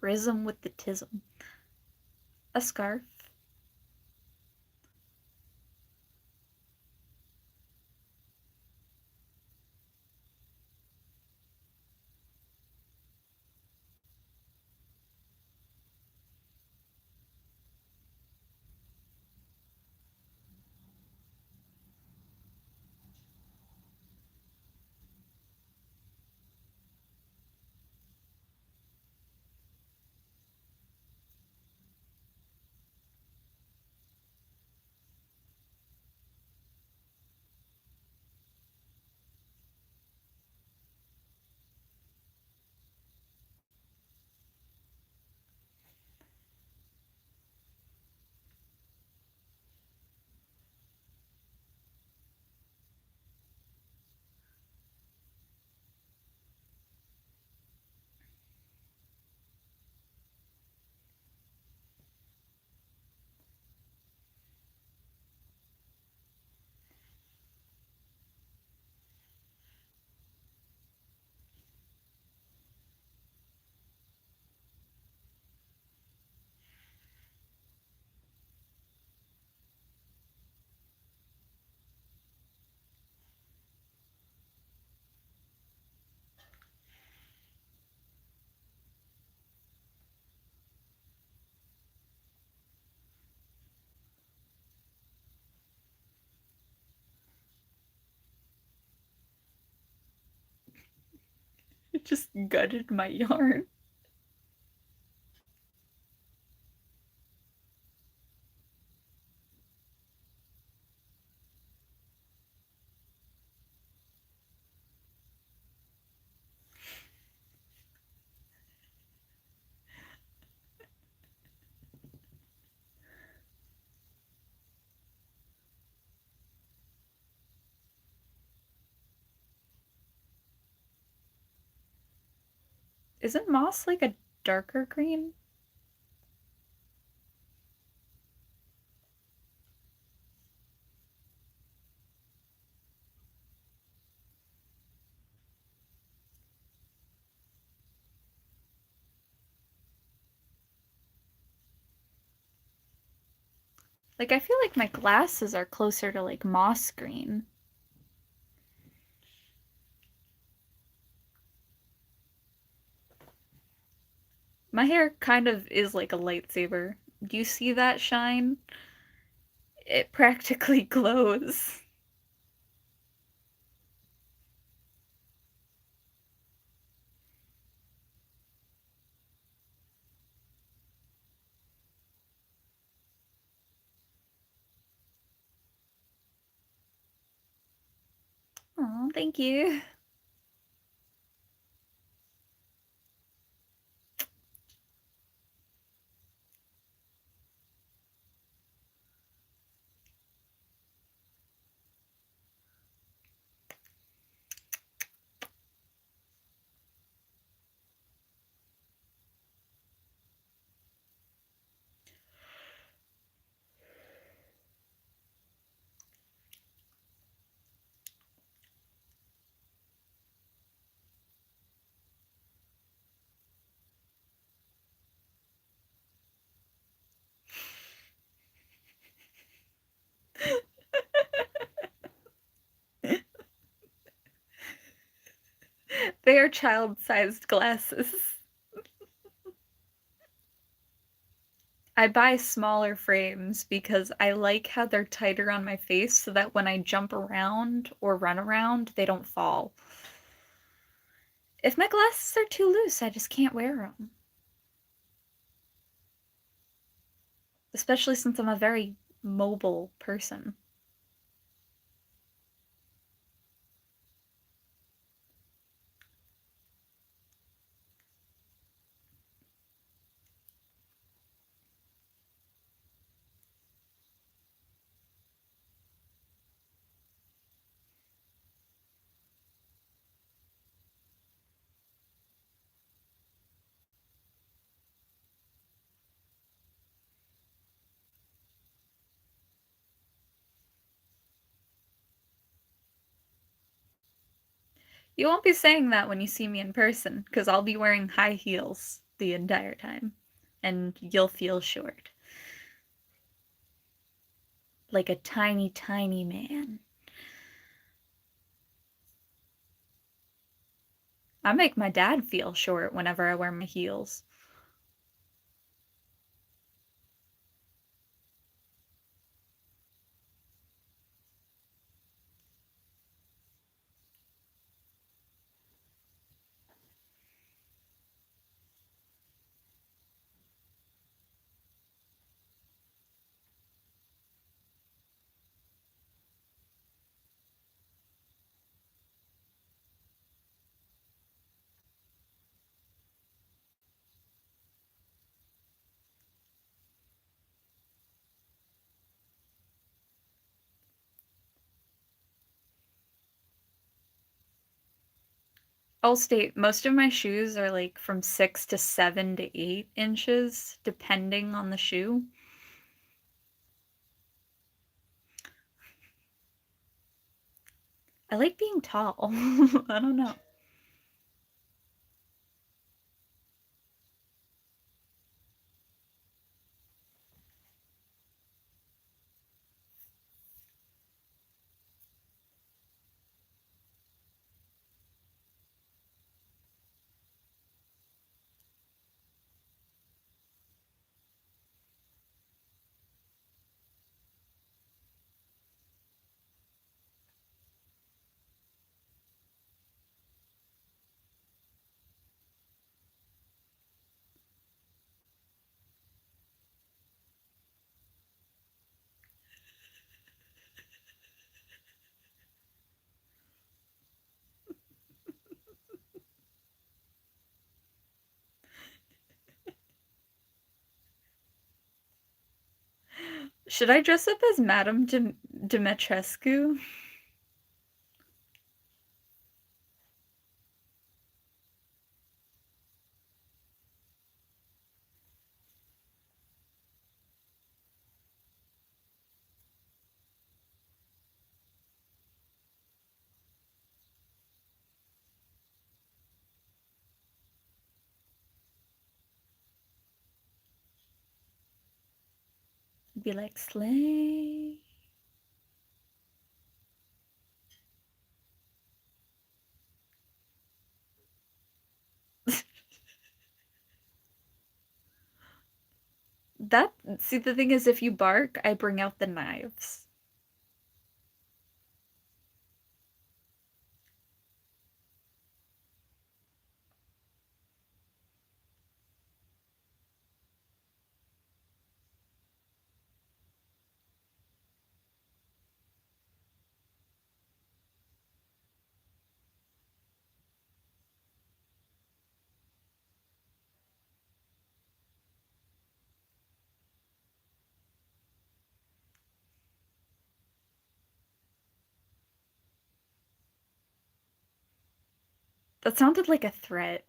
Rism with the tism. A scarf. Just gutted my yarn. Isn't moss like a darker green? Like, I feel like my glasses are closer to like moss green. My hair kind of is like a lightsaber. Do you see that shine? It practically glows. Oh, thank you. They are child-sized glasses. I buy smaller frames because I like how they're tighter on my face so that when I jump around or run around, they don't fall. If my glasses are too loose, I just can't wear them. Especially since I'm a very mobile person. You won't be saying that when you see me in person, because I'll be wearing high heels the entire time, and you'll feel short. Like a tiny, tiny man. I make my dad feel short whenever I wear my heels. I'll state most of my shoes are like from 6 to 7 to 8 inches, depending on the shoe. I like being tall. I don't know. Should I dress up as Madame Dimitrescu? Be like, slay. That, see, the thing is, if you bark, I bring out the knives. That sounded like a threat.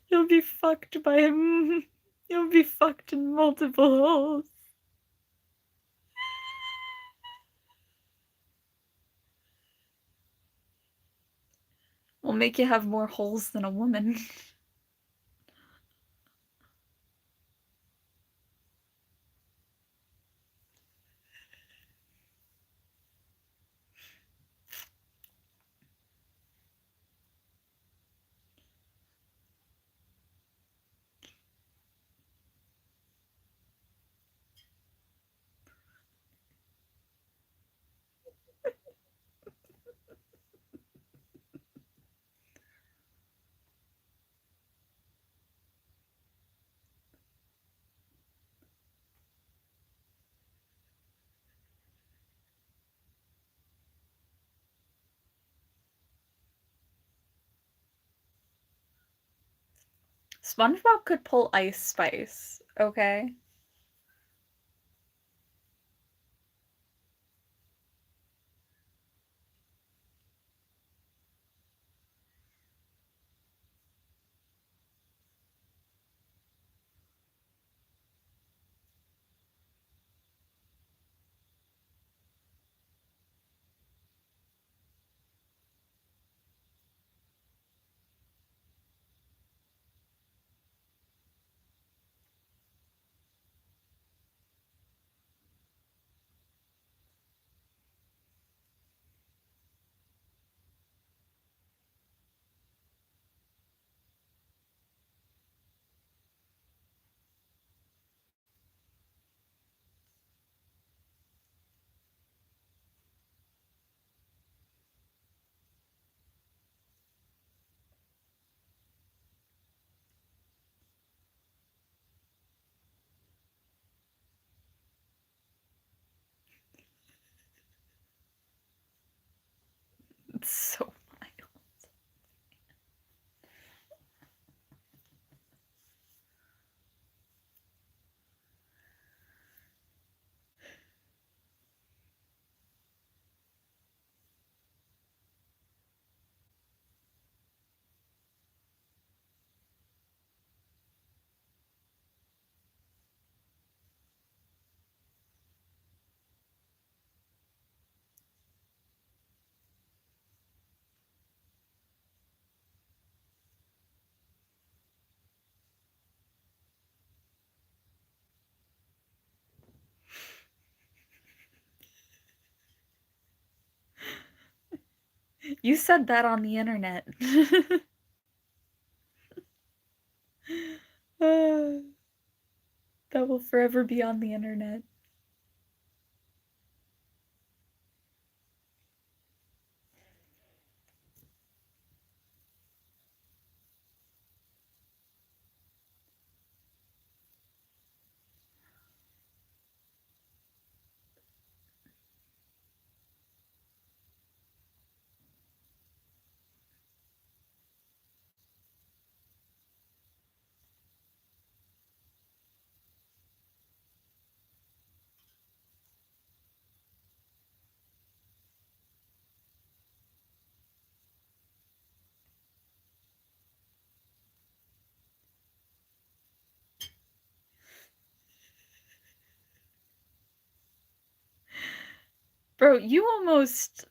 You'll be fucked by him. You'll be fucked in multiple holes. Will make you have more holes than a woman. SpongeBob could pull Ice Spice, okay? It's so wild. You said that on the internet. That will forever be on the internet. Bro, you almost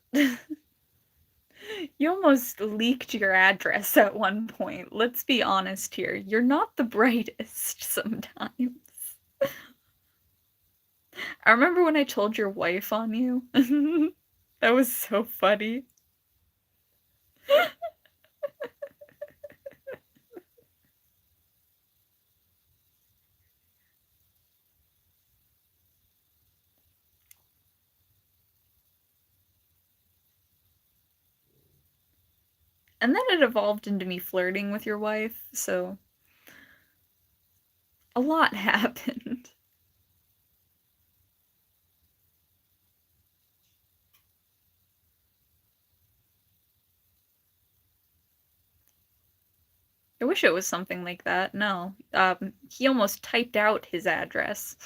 leaked your address at one point. Let's be honest here. You're not the brightest sometimes. I remember when I told your wife on you. That was so funny. And then it evolved into me flirting with your wife, so a lot happened. I wish it was something like that. No. He almost typed out his address.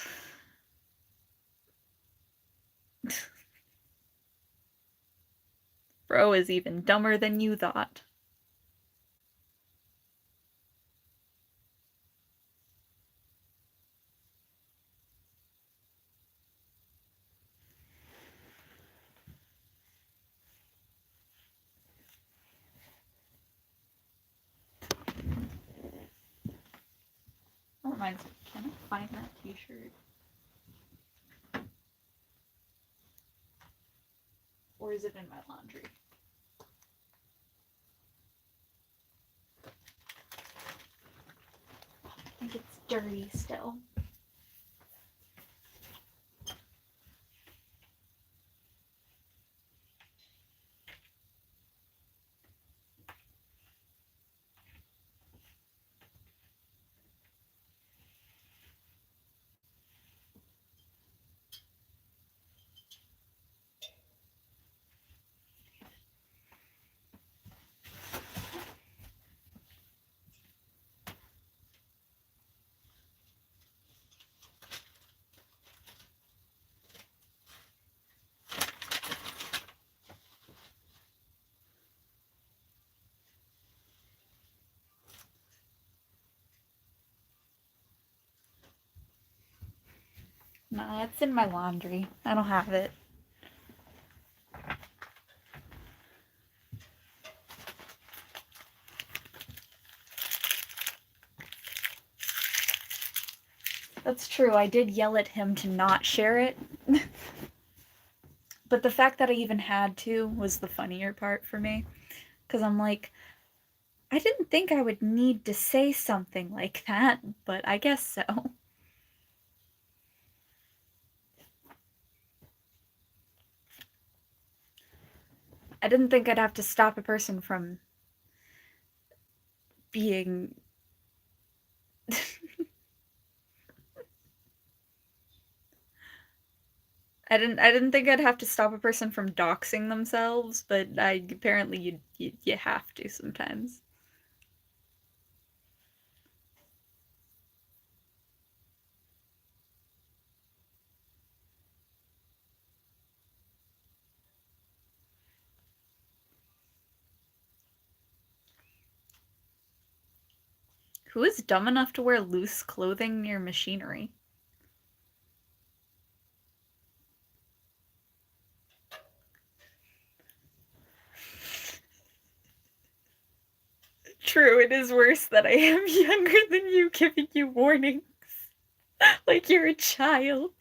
Bro is even dumber than you thought. That reminds me, can I find that t-shirt? Or is it in my laundry? I think it's dirty still. No, it's in my laundry. I don't have it. That's true. I did yell at him to not share it. But the fact that I even had to was the funnier part for me. Because I'm like, I didn't think I would need to say something like that, but I guess so. I didn't think I'd have to stop a person from being. I didn't think I'd have to stop a person from doxing themselves, but apparently you have to sometimes. Who is dumb enough to wear loose clothing near machinery? True, it is worse that I am younger than you, giving you warnings. Like you're a child.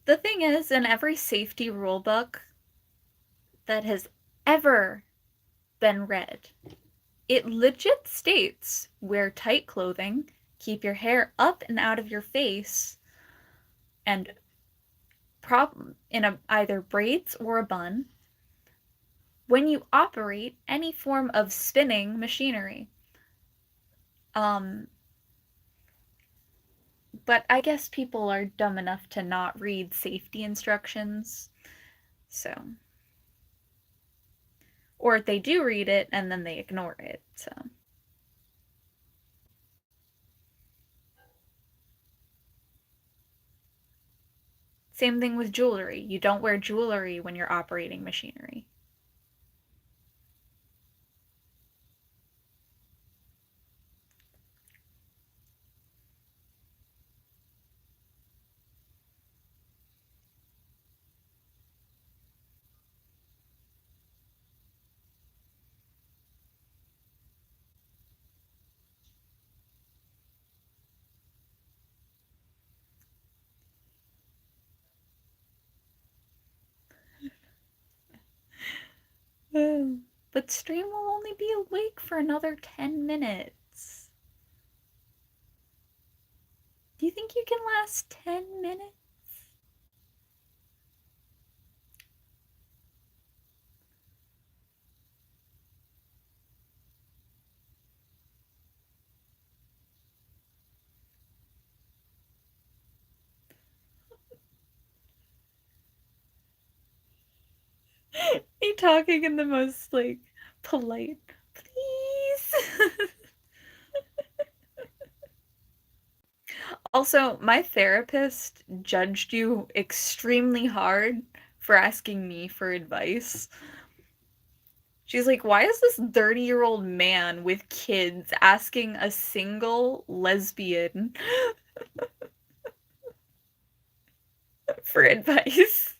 The thing is, in every safety rule book that has ever been read, it legit states wear tight clothing, keep your hair up and out of your face, and either braids or a bun when you operate any form of spinning machinery. Um, but I guess people are dumb enough to not read safety instructions. So, or they do read it and then they ignore it. So, same thing with jewelry. You don't wear jewelry when you're operating machinery. But stream will only be awake for another 10 minutes. Do you think you can last 10 minutes? You talking in the most like polite, please. Also, my therapist judged you extremely hard for asking me for advice. She's like, why is this 30-year-old man with kids asking a single lesbian for advice?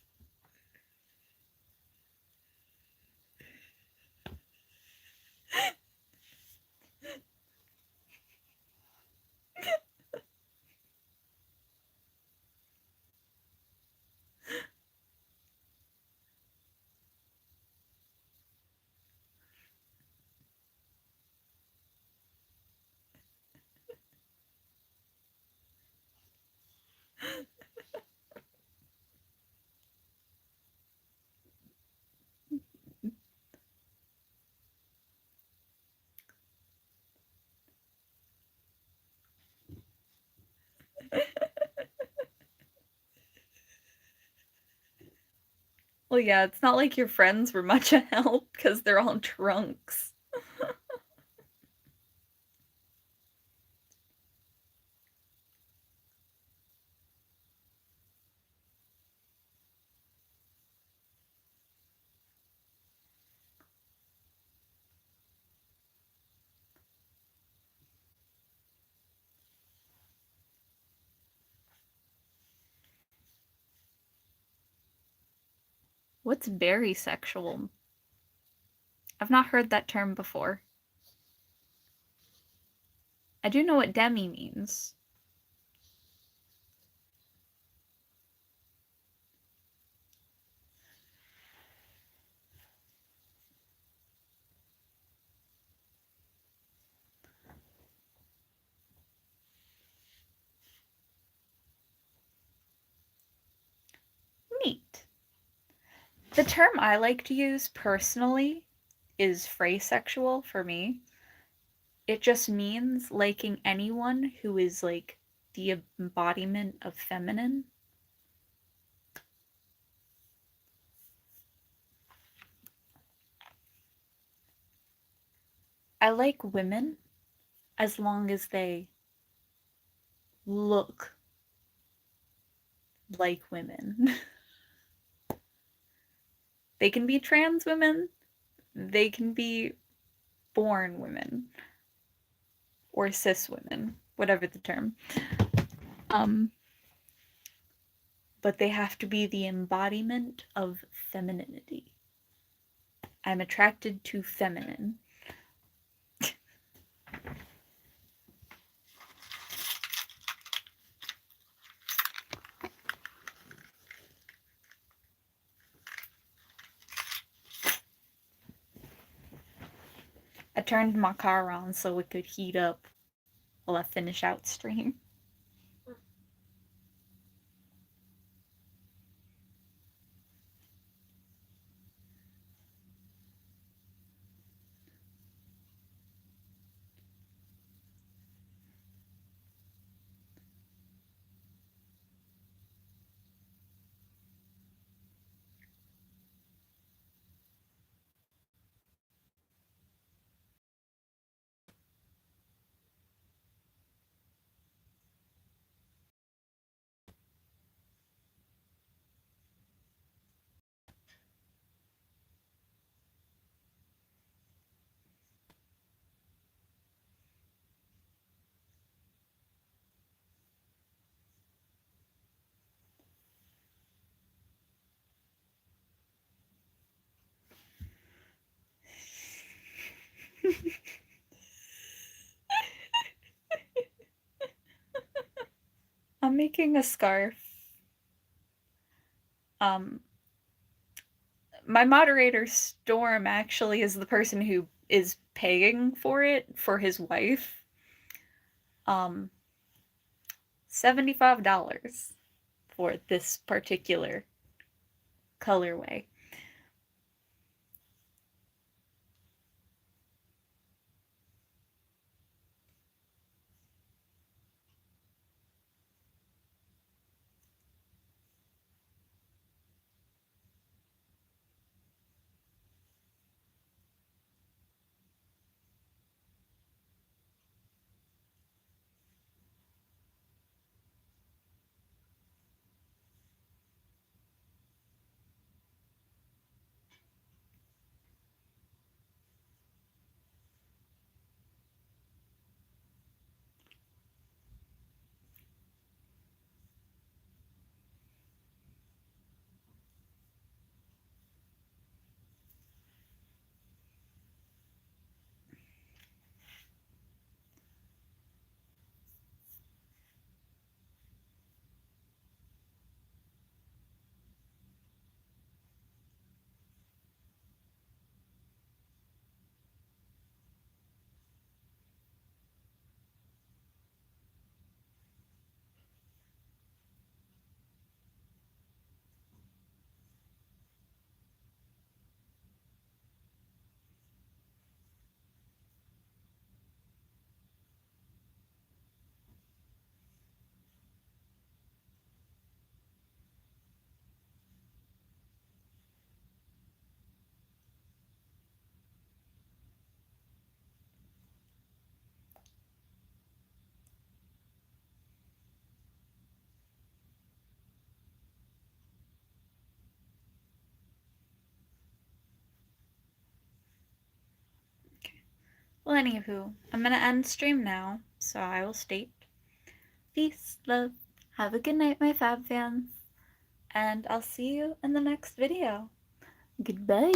Well, yeah, it's not like your friends were much help because they're all drunks. What's very sexual? I've not heard that term before. I do know what demi means. Neat. The term I like to use personally is phrasexual for me. It just means liking anyone who is like the embodiment of feminine. I like women as long as they look like women. They can be trans women, they can be born women, or cis women, whatever the term. Um, but they have to be the embodiment of femininity. I'm attracted to feminine. I turned my car on so it could heat up while I finish out stream. making a scarf. My moderator, Storm, actually is the person who is paying for it for his wife. $75 for this particular colorway. Well, anywho, I'm gonna end stream now, so I will state peace, love, have a good night, my fab fans, and I'll see you in the next video. Goodbye.